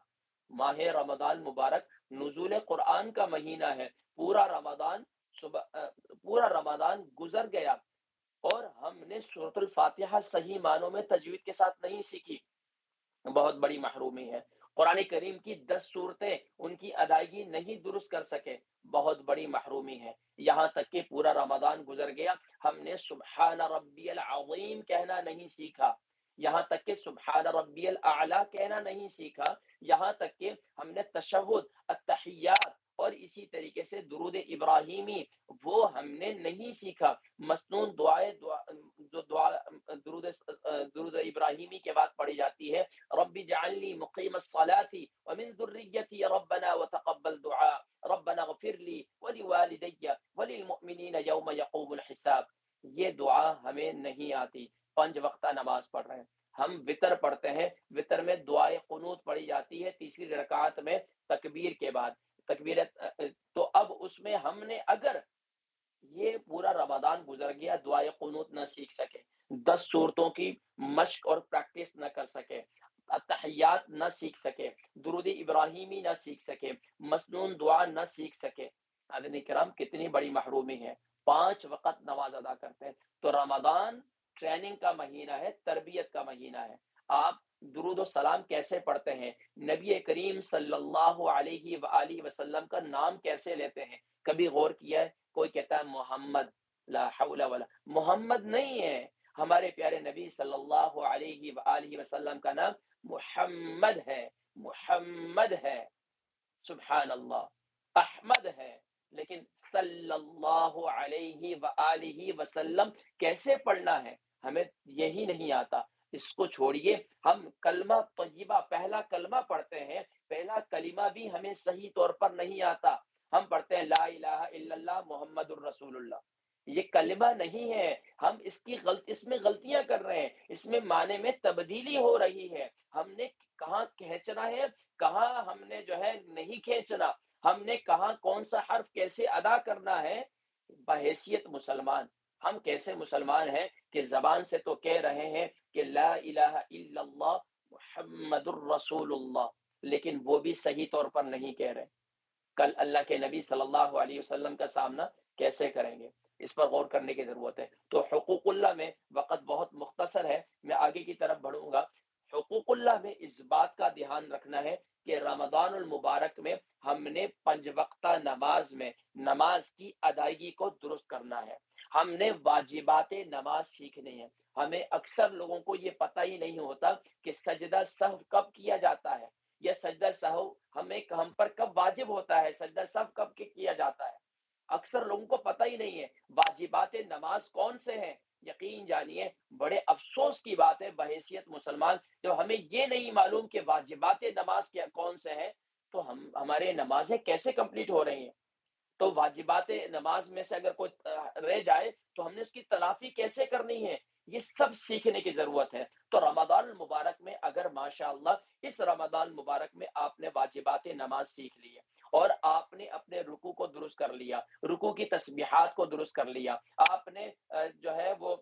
ماہ رمضان مبارک نزول قرآن کا مہینہ ہے، پورا رمضان گزر گیا اور ہم نے سورۃ الفاتحہ صحیح معنوں میں تجوید کے ساتھ نہیں سیکھی، بہت بڑی محرومی ہے۔ قرآن کریم کی 10 صورتیں ان کی ادائیگی نہیں درست کر سکے، بہت بڑی محرومی ہے۔ یہاں تک کہ پورا رمضان گزر گیا، ہم نے سبحان ربی العظیم کہنا نہیں سیکھا، یہاں تک کہ سبحان ربی الاعلی کہنا نہیں سیکھا، یہاں تک کہ ہم نے تشہد، التحیات اور اسی طریقے سے درود ابراہیمی وہ ہم نے نہیں سیکھا۔ مسنون دعائیں جو دعا درود ابراہیمی کے بعد پڑھی جاتی ہے، رب اجعلنی مقیم الصلاة ومن ذریتی ربنا وتقبل دعاء ربنا اغفر لی ولوالدی وللمؤمنین یوم یقوم الحساب، یہ دعا ہمیں نہیں آتی۔ 5 وقتہ نماز پڑھ رہے ہیں، ہم وتر پڑھتے ہیں، وتر میں دعائے قنوت پڑھی جاتی ہے تیسری رکعت میں تکبیر کے بعد، تو اب اس میں ہم نے اگر یہ پورا رمضان گزر گیا دعائے قنوت نہ سیکھ سکے، 10 صورتوں کی مشق اور پریکٹس نہ کر سکے، تحیات نہ سیکھ سکے، درود ابراہیمی نہ سیکھ سکے، مسنون دعا نہ سیکھ سکے، حضرات کرام کتنی بڑی محرومی ہے۔ 5 وقت نماز ادا کرتے ہیں، تو رمضان ٹریننگ کا مہینہ ہے، تربیت کا مہینہ ہے۔ آپ درود و سلام کیسے پڑھتے ہیں، نبی کریم صلی اللہ علیہ وآلہ وسلم کا نام کیسے لیتے ہیں، کبھی غور کیا ہے؟ کوئی کہتا ہے محمد، لا حول ولا، محمد نہیں ہے، ہمارے پیارے نبی صلی اللہ علیہ وآلہ وسلم کا نام محمد ہے، محمد ہے، سبحان اللہ، احمد ہے، لیکن صلی اللہ علیہ وآلہ وسلم کیسے پڑھنا ہے ہمیں یہی نہیں آتا۔ اس کو چھوڑیے، ہم کلمہ طیبہ پہلا کلمہ پڑھتے ہیں، پہلا کلمہ بھی ہمیں صحیح طور پر نہیں آتا، ہم پڑھتے ہیں لا الہ الا اللہ محمد الرسول اللہ، یہ کلمہ نہیں ہے، ہم اس میں غلطیاں کر رہے ہیں، اس میں معنی میں تبدیلی ہو رہی ہے، ہم نے کہاں کھینچنا ہے، کہاں ہم نے جو ہے نہیں کھینچنا، ہم نے کہاں کون سا حرف کیسے ادا کرنا ہے۔ بحیثیت مسلمان ہم کیسے مسلمان ہیں کہ زبان سے تو کہہ رہے ہیں کہ لا الہ الا اللہ محمد الرسول اللہ، لیکن وہ بھی صحیح طور پر نہیں کہہ رہے، کل اللہ کے نبی صلی اللہ علیہ وسلم کا سامنا کیسے کریں گے، اس پر غور کرنے کی ضرورت ہے۔ تو حقوق اللہ میں وقت بہت مختصر ہے، میں آگے کی طرف بڑھوں گا۔ حقوق اللہ میں اس بات کا دھیان رکھنا ہے کہ رمضان المبارک میں ہم نے 5 وقتہ نماز میں نماز کی ادائیگی کو درست کرنا ہے، ہم نے واجبات نماز سیکھنی ہے۔ ہمیں اکثر لوگوں کو یہ پتہ ہی نہیں ہوتا کہ سجدہ سہو کب کیا جاتا ہے، یا سجدہ سہو ہم پر کب واجب ہوتا ہے، سجدہ سہو کب کیا جاتا ہے، اکثر لوگوں کو پتہ ہی نہیں ہے۔ واجبات نماز کون سے ہیں؟ یقین جانیے بڑے افسوس کی بات ہے بحیثیت مسلمان، جب ہمیں یہ نہیں معلوم کہ واجبات نماز کون سے ہیں تو ہمارے نمازیں کیسے کمپلیٹ ہو رہی ہیں۔ تو واجبات نماز میں سے اگر کوئی رہ جائے تو ہم نے اس کی تلافی کیسے کرنی ہے، یہ سب سیکھنے کی ضرورت ہے۔ تو رمضان المبارک میں اگر ماشاءاللہ اس رمضان المبارک میں آپ نے واجبات نماز سیکھ لی ہے اور آپ نے اپنے رکوع کو درست کر لیا، رکوع کی تسبیحات کو درست کر لیا، آپ نے جو ہے وہ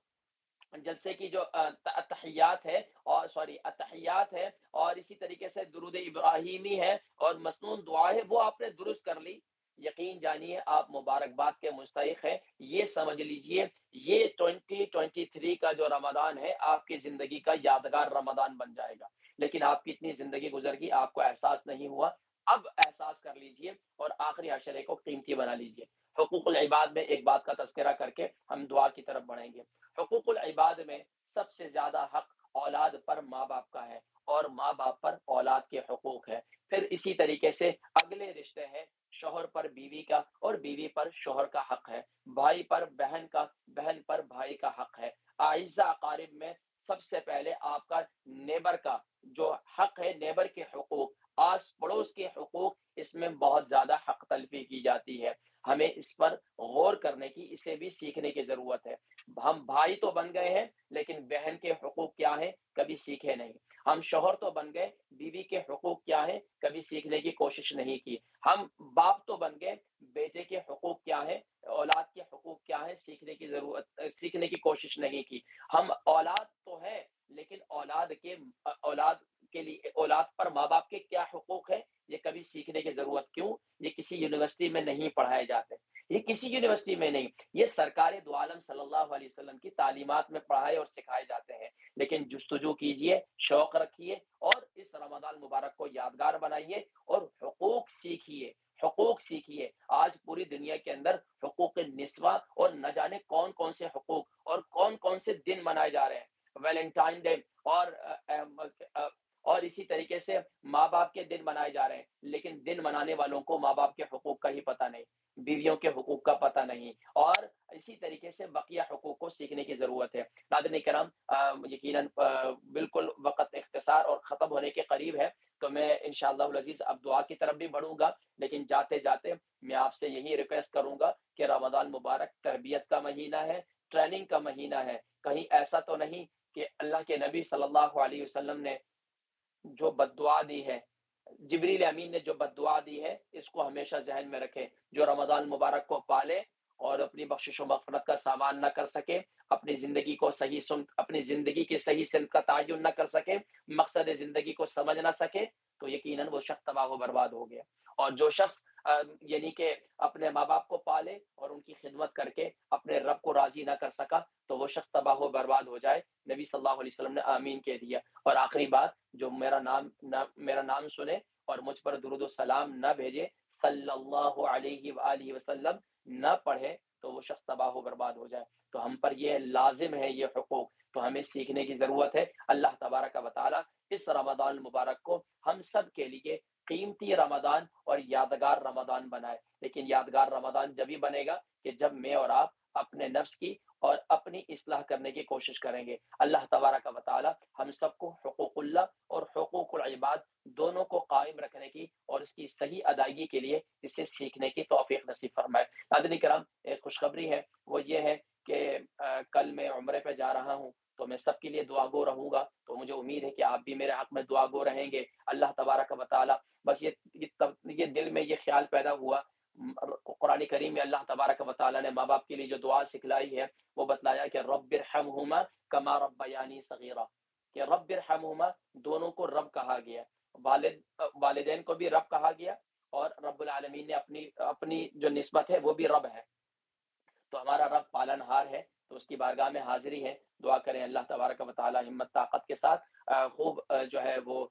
جلسے کی جو اتحیات ہے اور اتحیات ہے اور اسی طریقے سے درود ابراہیمی ہے اور مسنون دعا ہے، وہ آپ نے درست کر لی، یقین جانیے آپ مبارکباد کے مستحق ہیں۔ یہ سمجھ لیجئے یہ 2023 کا جو رمضان ہے آپ کی زندگی کا یادگار رمضان بن جائے گا، لیکن آپ کی اتنی زندگی گزر گئی آپ کو احساس نہیں ہوا، اب احساس کر لیجئے اور آخری عشرے کو قیمتی بنا لیجئے۔ حقوق العباد میں ایک بات کا تذکرہ کر کے ہم دعا کی طرف بڑھیں گے۔ حقوق العباد میں سب سے زیادہ حق اولاد پر ماں باپ کا ہے اور ماں باپ پر اولاد کے حقوق ہے، پھر اسی طریقے سے اگلے رشتے ہیں، شوہر پر بیوی کا اور بیوی پر شوہر کا حق ہے، بھائی پر بہن کا، بہن پر بھائی کا حق ہے، اعزہ اقارب میں سب سے پہلے آپ کا نیبر کا جو حق ہے، نیبر کے حقوق، آس پڑوس کے حقوق، اس میں بہت زیادہ حق تلفی کی جاتی ہے، ہمیں اس پر غور کرنے کی، اسے بھی سیکھنے کی ضرورت ہے۔ ہم بھائی تو بن گئے ہیں لیکن بہن کے حقوق کیا ہیں کبھی سیکھے نہیں، ہم شوہر تو بن گئے، بیوی کے حقوق کیا ہیں کبھی سیکھنے کی کوشش نہیں کی، ہم باپ تو بن گئے، بیٹے کے حقوق کیا ہیں، اولاد کے حقوق کیا ہیں سیکھنے کی کوشش نہیں کی، ہم اولاد تو ہے لیکن اولاد کے لیے اولاد پر ماں باپ کے کیا حقوق ہیں یہ کبھی سیکھنے کی ضرورت کیوں؟ یہ کسی یونیورسٹی میں نہیں پڑھائے جاتے، یہ کسی یونیورسٹی میں نہیں، یہ سرکار دو عالم صلی اللہ علیہ وسلم کی تعلیمات میں پڑھائے اور سکھائے جاتے ہیں۔ لیکن جستجو کیجئے، شوق رکھیے اور اس رمضان مبارک کو یادگار بنائیے اور حقوق سیکھیے، حقوق سیکھیے۔ آج پوری دنیا کے اندر حقوق نسواں اور نہ جانے کون کون سے حقوق اور کون کون سے دن منائے جا رہے ہیں، ویلنٹائن ڈے اور اسی طریقے سے ماں باپ کے دن منائے جا رہے ہیں، لیکن دن منانے والوں کو ماں باپ کے حقوق کا ہی پتہ نہیں، بیویوں کے حقوق کا پتہ نہیں، اور اسی طریقے سے بقیہ حقوق کو سیکھنے کی ضرورت ہے۔ ناظرین کرام، یقیناً بالکل وقت اختصار اور ختم ہونے کے قریب ہے، تو میں انشاءاللہ العزیز اب دعا کی طرف بھی بڑھوں گا، لیکن جاتے جاتے میں آپ سے یہی ریکویسٹ کروں گا کہ رمضان مبارک تربیت کا مہینہ ہے، ٹریننگ کا مہینہ ہے، کہیں ایسا تو نہیں کہ اللہ کے نبی صلی اللہ علیہ وسلم نے جو بد دعا دی ہے، جبریل امین نے جو بد دعا دی ہے، اس کو ہمیشہ ذہن میں رکھیں، جو رمضان مبارک کو پالے اور اپنی بخشش و مغفرت کا سامان نہ کر سکے، اپنی زندگی کو اپنی زندگی کی صحیح سمت کا تعین نہ کر سکے، مقصد زندگی کو سمجھ نہ سکے، تو یقیناً وہ شخص تباہ و برباد ہو گیا۔ اور جو شخص یعنی کہ اپنے ماں باپ کو پالے اور ان کی خدمت کر کے اپنے رب کو راضی نہ کر سکا، تو وہ شخص تباہ و برباد ہو جائے۔ نبی صلی اللہ علیہ وسلم نے آمین کہہ دیا۔ اور آخری بات، جو میرا نام سنے اور مجھ پر درود و سلام نہ بھیجے، صلی اللہ علیہ وآلہ وسلم نہ پڑھے، تو وہ شخص تباہ و برباد ہو جائے۔ تو ہم پر یہ لازم ہے، یہ حقوق تو ہمیں سیکھنے کی ضرورت ہے۔ اللہ تبارک و تعالی اس رمضان المبارک کو ہم سب کے لیے قیمتی رمضان اور یادگار رمضان بنائے، لیکن یادگار رمضان جب ہی بنے گا کہ جب میں اور آپ اپنے نفس کی اور اپنی اصلاح کرنے کی کوشش کریں گے۔ اللہ تبارک و تعالی ہم سب کو حقوق اللہ اور حقوق العباد دونوں کو قائم رکھنے کی اور اس کی صحیح ادائیگی کے لیے اسے سیکھنے کی توفیق نصیب فرمائے۔ ناظرین کرام، ایک خوشخبری ہے، وہ یہ ہے کہ کل میں عمرے پہ جا رہا ہوں، تو میں سب کے لیے دعا گو رہوں گا، تو مجھے امید ہے کہ آپ بھی میرے حق میں دعا گو رہیں گے۔ اللہ تبارک و تعالی بس یہ دل میں یہ خیال پیدا ہوا، قرآن کریم میں اللہ تبارک و تعالی نے ماں باپ کے لیے جو دعا سکھلائی ہے، وہ بتلایا کہ رب ارحمہما کما ربیانی صغیرا، کہ رب ارحمہما دونوں کو رب کہا گیا، والدین کو بھی رب کہا گیا، اور رب العالمین نے اپنی جو نسبت ہے وہ بھی رب ہے، تو ہمارا رب پالن ہار ہے، تو اس کی بارگاہ میں حاضری ہے۔ دعا کریں اللہ تبارک و تعالی ہمت طاقت کے ساتھ خوب جو ہے وہ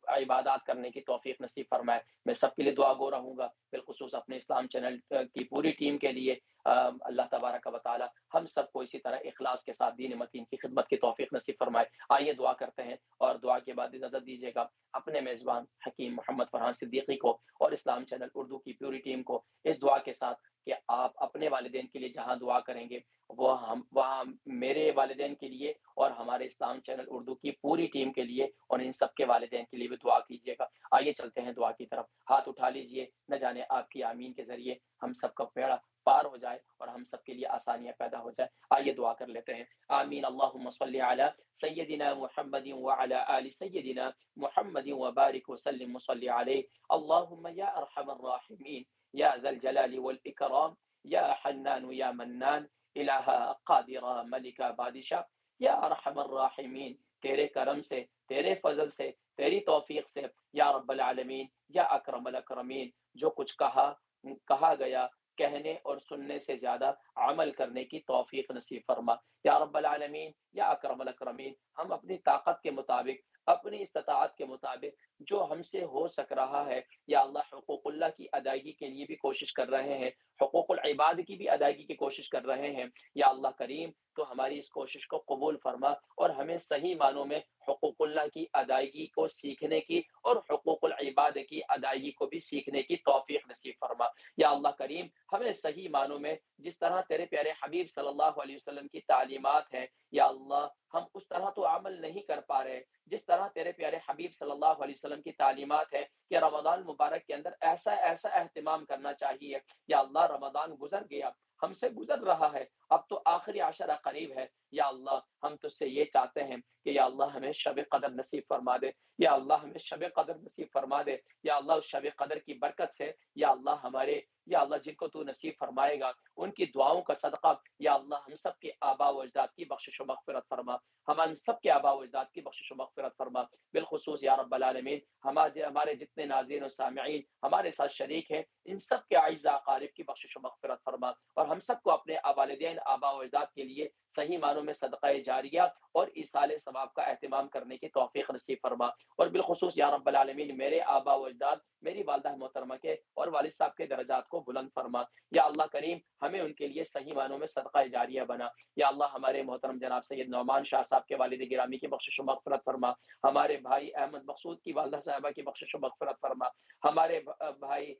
عبادات کرنے کی توفیق نصیب فرمائے۔ میں سب کے لیے دعا گو رہوں گا، بالخصوص اپنے اسلام چینل کی پوری ٹیم کے لیے۔ اللہ تبارک و تعالی ہم سب کو اسی طرح اخلاص کے ساتھ دین متین کی خدمت کی توفیق نصیب فرمائے۔ آئیے دعا کرتے ہیں، اور دعا کے بعد اجازت دیجیے گا اپنے میزبان حکیم محمد فرحان صدیقی کو اور اسلام چینل اردو کی پوری ٹیم کو اس دعا کے ساتھ کہ آپ اپنے والدین کے لیے جہاں دعا کریں گے، وہاں میرے والدین کے لیے اور ہمارے اسلام چینل اردو کی پوری ٹیم کے لیے اور ان سب کے والدین کے لیے بھی دعا کیجیے گا۔ آئیے چلتے ہیں دعا کی طرف. ہاتھ اٹھا لیجئے, نہ جانے آپ کی آمین کے ذریعے ہم سب کا بیڑا پار ہو جائے اور ہم سب کے لیے آسانیاں پیدا ہو جائے. آئیے دعا کر لیتے ہیں. آمین. اللہم صلی علی سیدنا محمد وعلی آل سیدنا محمد وبارک وسلم وصلی علیہ. اللہم یا ارحم الراحمین یا ذا الجلال والاکرام یا حنان یا منان الہ قادر ملک بادشاہ یا ارحم الراحمین, تیرے کرم سے, تیرے فضل سے, تیری توفیق سے یا رب العالمین یا اکرم الاکرمین, جو کچھ کہا گیا کہنے اور سننے سے زیادہ عمل کرنے کی توفیق نصیب فرما یا رب العالمین یا اکرم الاکرمین. ہم اپنی طاقت کے مطابق, اپنی استطاعت کے مطابق جو ہم سے ہو سک رہا ہے یا اللہ, حقوق اللہ کی ادائیگی کے لیے بھی کوشش کر رہے ہیں, حقوق العباد کی بھی ادائیگی کی کوشش کر رہے ہیں. یا اللہ کریم, تو ہماری اس کوشش کو قبول فرما اور ہمیں صحیح معنوں میں حقوق اللہ کی ادائیگی کو سیکھنے کی اور حقوق العباد کی ادائیگی کو بھی سیکھنے کی توفیق نصیب فرما. یا اللہ کریم, ہمیں صحیح معنوں میں جس طرح تیرے پیارے حبیب صلی اللہ علیہ وسلم کی تعلیمات ہیں, یا اللہ ہم اس طرح تو عمل نہیں کر پا رہے جس طرح تیرے پیارے حبیب صلی اللہ علیہ وسلم کی تعلیمات ہے کہ رمضان مبارک کے اندر ایسا اہتمام کرنا چاہیے. یا اللہ رمضان گزر گیا, ہم سے گزر رہا ہے, اب تو آخری عشرہ قریب ہے. یا اللہ ہم تجھ سے یہ چاہتے ہیں کہ یا اللہ ہمیں شب قدر نصیب فرما دے, یا اللہ ہمیں شب قدر نصیب فرما دے. یا اللہ اس شب قدر کی برکت سے یا اللہ ہمارے, یا اللہ جن کو تو نصیب فرمائے گا ان کی دعاؤں کا صدقہ یا اللہ ہم سب کے آبا و اجداد کی بخشش و مغفرت فرما, ہم سب کے آبا و اجداد کی بخشش و مغفرت فرما. بالخصوص یا رب العالمین ہمارے جتنے ناظرین و سامعین ہمارے ساتھ شریک ہیں, ان سب کے اعزاء اقارب کی بخشش و مغفرت فرما, اور ہم سب کو اپنے والدین آبا و اجداد کے لیے صحیح معنوں میں صدقہ جاریہ اور ایصال ثواب کا اہتمام کرنے کی توفیق نصیب فرما. اور بالخصوص یا رب العالمین میرے آبا و اجداد, میری والدہ محترمہ کے اور والد صاحب کے درجات کو بلند فرما. یا اللہ کریم ہمیں ان کے لیے صحیح معنوں میں صدقہ جاریہ بنا. یا اللہ ہمارے محترم جناب سید نعمان شاہ صاحب کے والد گرامی کی بخشش و مغفرت فرما, ہمارے بھائی احمد مقصود کی والدہ صاحبہ کی بخشش و مغفرت فرما, ہمارے بھائی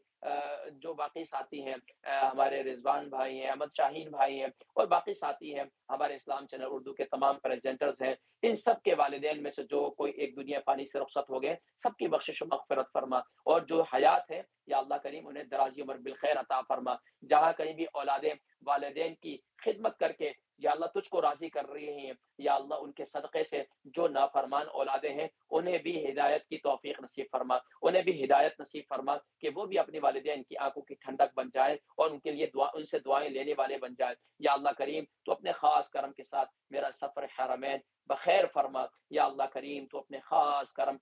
جو باقی ساتھی ہیں, ہمارے رضوان بھائی ہیں, احمد شاہین بھائی ہیں اور باقی ساتھی ہیں, ہمارے اسلام چینل اردو کے تمام پریزنٹرز ہیں, ان سب کے والدین میں سے جو کوئی ایک دنیا فانی سے رخصت ہو گئے, سب کی بخشش و مغفرت فرما. اور جو حیات ہے یا اللہ کریم انہیں درازی عمر بالخیر عطا فرما. جہاں کہیں بھی اولادیں والدین کی خدمت کر کے یا اللہ تجھ کو راضی کر رہی ہیں, یا اللہ ان کے صدقے سے جو نافرمان اولادیں ہیں انہیں بھی ہدایت کی توفیق نصیب فرما, انہیں بھی ہدایت نصیب فرما کہ وہ بھی اپنے والدین کی آنکھوں کی ٹھنڈک بن جائیں اور ان کے لیے ان سے دعائیں لینے والے بن جائیں. یا اللہ کریم تو اپنے خاص کرم کے ساتھ میرا سفر حرمین بخیر فرما. یا اللہ کریم تو اپنے خاص کرم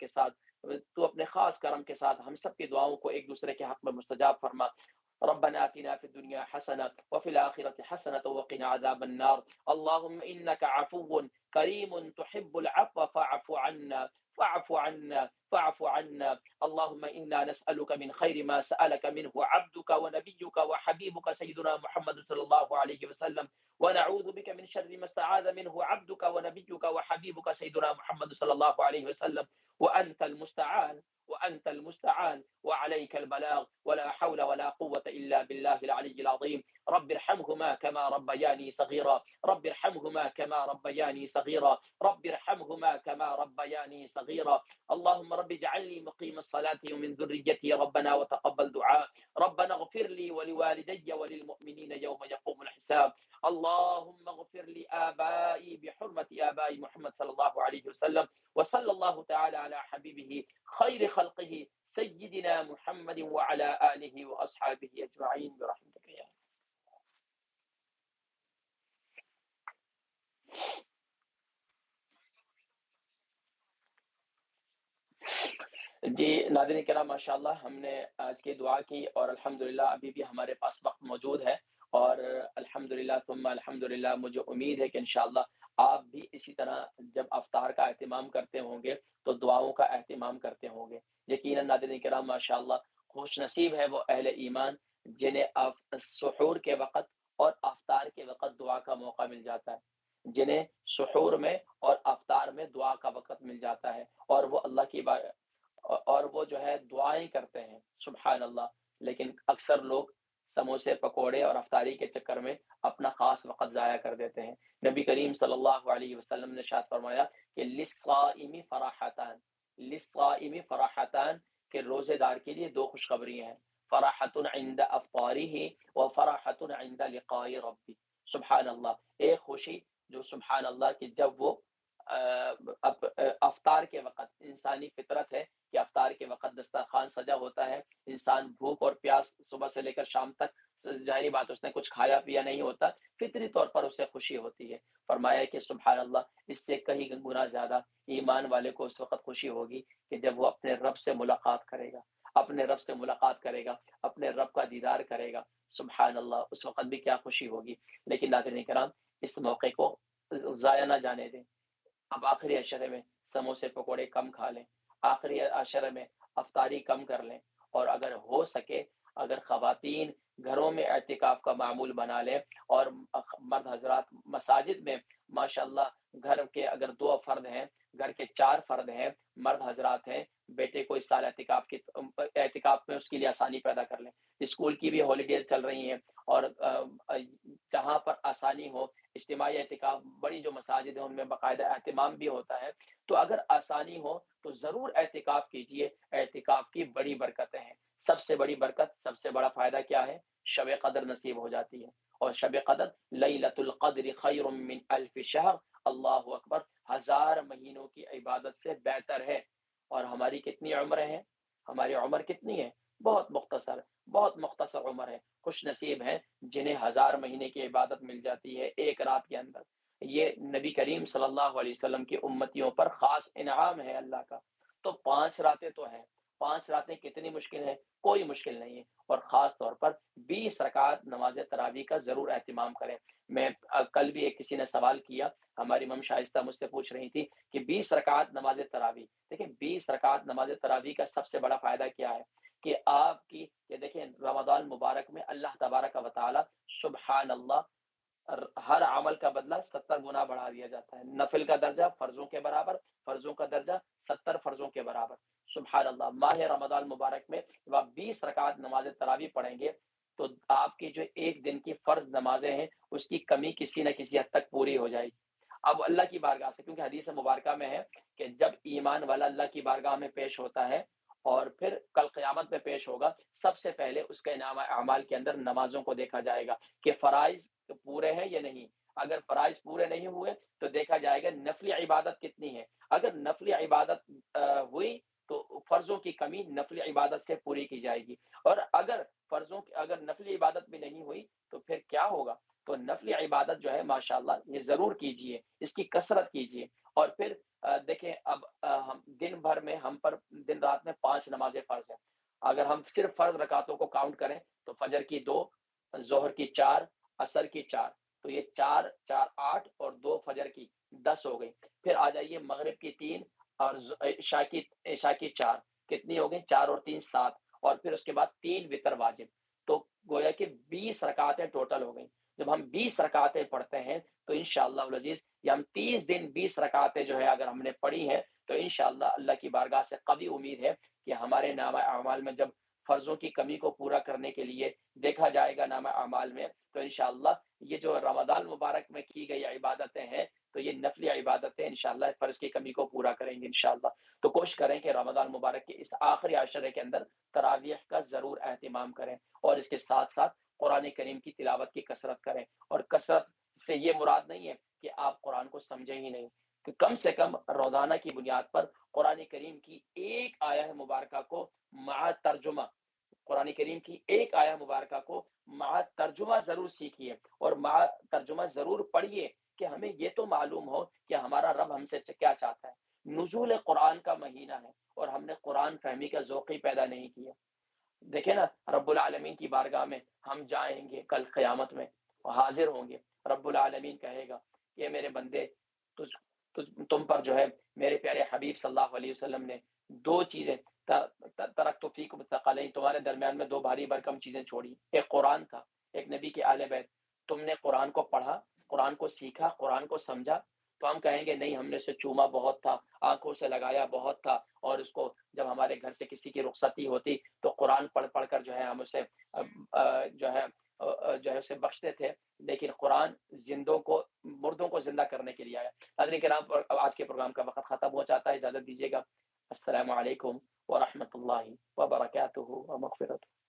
کے ساتھ ہم سب کی دعاؤں کو ایک دوسرے کے حق میں مستجاب فرما. ربنا آتنا في الدنيا حسنة وفي الآخرة حسنة وقنا عذاب النار. اللهم إنك عفو كريم تحب العفو فاعف عنا. اللهم إنا نسألك من خير ما سألك منه عبدك ونبيك وحبيبك سيدنا محمد صلى الله عليه وسلم, ونعوذ بك من شر ما استعاذ منه عبدك ونبيك وحبيبك سيدنا محمد صلى الله عليه وسلم. وأنت المستعان وعليك البلاغ ولا حول ولا قوة إلا بالله العلي العظيم. رب ارحمهما كما ربياني صغيرا, رب ارحمهما كما ربياني صغيرا, رب ارحمهما كما ربياني صغيرا. اللهم رب اجعلني مقيم الصلاة ومن ذريتي ربنا وتقبل دعاء. ربنا اغفر لي ولوالدي وللمؤمنين يوم يقوم الحساب. اللهم اغفر لآبائي بحرمة آباء محمد صلى الله عليه وسلم. وصلى الله تعالى على حبيبه خير خلقه سيدنا محمد وعلى آله وأصحابه أجمعين برحمتك يا رب. جی ناظرین کرام, ماشاءاللہ ہم نے آج کی دعا کی اور الحمدللہ ابھی بھی ہمارے پاس وقت موجود ہے, اور الحمدللہ ثم الحمدللہ مجھے امید ہے کہ انشاءاللہ آپ بھی اسی طرح جب افطار کا اہتمام کرتے ہوں گے تو دعاؤں کا اہتمام کرتے ہوں گے. یقیناً ناظرین کرام ماشاءاللہ خوش نصیب ہے وہ اہل ایمان جنہیں سحور کے وقت اور افطار کے وقت دعا کا موقع مل جاتا ہے, جنہیں سحور میں اور افطار میں دعا کا وقت مل جاتا ہے, اور وہ اللہ کی اور وہ جو ہے دعائیں کرتے ہیں. سبحان اللہ. لیکن اکثر لوگ سموسے پکوڑے اور افطاری کے چکر میں اپنا خاص وقت ضائع کر دیتے ہیں. نبی کریم صلی اللہ علیہ وسلم نے ارشاد فرمایا کہ للصائم فراحتان کہ روزے دار کے لیے دو خوشخبریاں ہیں، فراحت عند افطارہ و فراحت عند لقاء ربی. سبحان اللہ، ایک خوشی جو سبحان اللہ کہ جب وہ افطار کے وقت، انسانی فطرت ہے کہ افطار کے وقت دسترخوان سجا ہوتا ہے، انسان بھوک اور پیاس صبح سے لے کر شام تک، ظاہری بات اس نے کچھ کھایا پیا نہیں ہوتا، فطری طور پر اسے خوشی ہوتی ہے. فرمایا کہ سبحان اللہ، اس سے کہیں گنا زیادہ ایمان والے کو اس وقت خوشی ہوگی کہ جب وہ اپنے رب سے ملاقات کرے گا، اپنے رب سے ملاقات کرے گا، اپنے رب کا دیدار کرے گا. سبحان اللہ، اس وقت بھی کیا خوشی ہوگی. لیکن ناظرین کرام، اس موقع کو ضائع نہ جانے دیں. اب آخری عشرے میں سموسے پکوڑے کم کھا لیں، آخری عشرے میں افطاری کم کر لیں، اور اگر ہو سکے، اگر خواتین گھروں میں اعتکاف کا معمول بنا لیں، اور مرد حضرات مساجد میں ماشاءاللہ، گھر کے اگر 2 فرد ہیں، گھر کے 4 فرد ہیں، مرد حضرات ہیں، بیٹے کو اس سال اعتکاف میں اس کے لیے آسانی پیدا کر لیں. اسکول کی بھی ہالیڈیز چل رہی ہیں، اور جہاں پر آسانی ہو، اجتماعی اعتکاف، بڑی جو مساجد ہیں ان میں باقاعدہ اہتمام بھی ہوتا ہے، تو اگر آسانی ہو تو ضرور اعتکاف کیجئے. اعتکاف کی بڑی برکتیں ہیں. سب سے بڑی برکت، سب سے بڑا فائدہ کیا ہے؟ شب قدر نصیب ہو جاتی ہے. اور شب قدر لیلۃ القدر خیر من الف شہر، اللہ اکبر، 1000 مہینوں کی عبادت سے بہتر ہے. اور ہماری کتنی عمریں ہیں؟ ہماری عمر کتنی ہے؟ بہت مختصر، بہت مختصر عمر ہے. خوش نصیب ہیں جنہیں 1000 مہینے کی عبادت مل جاتی ہے ایک رات کے اندر. یہ نبی کریم صلی اللہ علیہ وسلم کی امتیوں پر خاص انعام ہے اللہ کا. تو 5 راتیں تو ہیں. 5 راتیں کتنی مشکل ہے؟ کوئی مشکل نہیں ہے. اور خاص طور پر 20 رکعت نماز تراویح کا ضرور اہتمام کریں. میں کل بھی کسی نے سوال کیا، ہماری مم شائستہ مجھ سے پوچھ رہی تھی کہ 20 رکعت نماز تراویح. دیکھیں 20 رکعت نماز تراویح کا سب سے بڑا فائدہ کیا ہے کہ آپ کی، یہ دیکھیں رمضان مبارک میں اللہ تبارک و تعالی سبحان اللہ ہر عمل کا بدلہ 70 گنا بڑھا دیا جاتا ہے. نفل کا درجہ فرضوں کے برابر، فرضوں کا درجہ 70 فرضوں کے برابر. سبحان اللہ. ماہ رمضان مبارک میں جب آپ 20 رکعت نماز تراویح پڑھیں گے تو آپ کی جو ایک دن کی فرض نمازیں ہیں اس کی کمی کسی نہ کسی حد تک پوری ہو جائے گی. اب اللہ کی بارگاہ سے، کیونکہ حدیث مبارکہ میں ہے کہ جب ایمان والا اللہ کی بارگاہ میں پیش ہوتا ہے اور پھر کل قیامت میں پیش ہوگا، سب سے پہلے اس کے انعام اعمال کے اندر نمازوں کو دیکھا جائے گا کہ فرائض پورے ہیں یا نہیں. اگر فرائض پورے نہیں ہوئے تو دیکھا جائے گا نفلی عبادت کتنی ہے. اگر نفلی عبادت ہوئی تو فرضوں کی کمی نفلی عبادت سے پوری کی جائے گی. اور اگر نفلی عبادت بھی نہیں ہوئی تو پھر کیا ہوگا؟ تو نفلی عبادت جو ہے ماشاءاللہ یہ ضرور کیجئے، اس کی کثرت کیجئے. اور پھر دیکھیں اب ہم دن بھر میں، ہم پر دن رات میں 5 نمازیں فرض ہیں. اگر ہم صرف فرض رکعتوں کو کاؤنٹ کریں تو فجر کی 2، ظہر کی 4، عصر کی 4، تو یہ 4 4 8 اور 2 فجر کی 10 ہو گئی. پھر آ جائیے مغرب کی 3 اور عشاء کی 4، کتنی ہو گئی؟ 4 اور 3 7، اور پھر اس کے بعد 3 وتر واجب. تو گویا کہ 20 رکعتیں ٹوٹل ہو گئی. جب ہم 20 رکعتیں پڑھتے ہیں تو انشاءاللہ العزیز یہ ہم 30 دن 20 رکعتیں جو ہے اگر ہم نے پڑھی ہیں تو انشاءاللہ اللہ کی بارگاہ سے قوی امید ہے کہ ہمارے نامہ اعمال میں جب فرضوں کی کمی کو پورا کرنے کے لیے دیکھا جائے گا نامہ اعمال میں، تو انشاءاللہ یہ جو رمضان مبارک میں کی گئی عبادتیں ہیں تو یہ نفلی عبادتیں انشاءاللہ فرض کی کمی کو پورا کریں گے انشاءاللہ. تو کوشش کریں کہ رمضان مبارک کے اس آخری عشرے کے اندر تراویح کا ضرور اہتمام کریں، اور اس کے ساتھ ساتھ قرآن کریم کی تلاوت کی کثرت کریں. اور کثرت سے یہ مراد نہیں ہے کہ آپ قرآن کو سمجھیں ہی نہیں، کہ کم سے کم روزانہ کی بنیاد پر قرآن کریم کی ایک آیہ مبارکہ کو مع ترجمہ، قرآن کریم کی ایک آیہ مبارکہ کو مع ترجمہ ضرور سیکھیے اور مع ترجمہ ضرور پڑھیے کہ ہمیں یہ تو معلوم ہو کہ ہمارا رب ہم سے کیا چاہتا ہے. نزول قرآن کا مہینہ ہے اور ہم نے قرآن فہمی کا ذوق ہی پیدا نہیں کیا. دیکھیں نا، رب العالمین کی بارگاہ میں ہم جائیں گے کل قیامت میں، حاضر ہوں گے. رب العالمین کہے گا کہ میرے بندے، تم پر جو ہے میرے پیارے حبیب صلی اللہ علیہ وسلم نے 2 چیزیں، ترکت فیکم الثقلین، تمہارے درمیان میں 2 بھاری بھرکم چیزیں چھوڑی. ایک قرآن تھا، ایک نبی کے آل بیت. تم نے قرآن کو پڑھا، قرآن کو سیکھا، قرآن کو سمجھا. تو ہم کہیں گے نہیں، ہم نے اسے چوما بہت تھا، آنکھوں سے لگایا بہت تھا، اور اس کو جب ہمارے گھر سے کسی کی رخصتی ہوتی تو قرآن پڑھ پڑھ کر جو ہے ہم اسے جو ہے اسے بخشتے تھے. لیکن قرآن مردوں کو زندہ کرنے کے لیے آیا. حضرت کرام، آج کے پروگرام کا وقت ختم ہو جاتا ہے، اجازت دیجیے گا السلام علیکم ورحمۃ اللہ وبرکاتہ ومغفرتہ.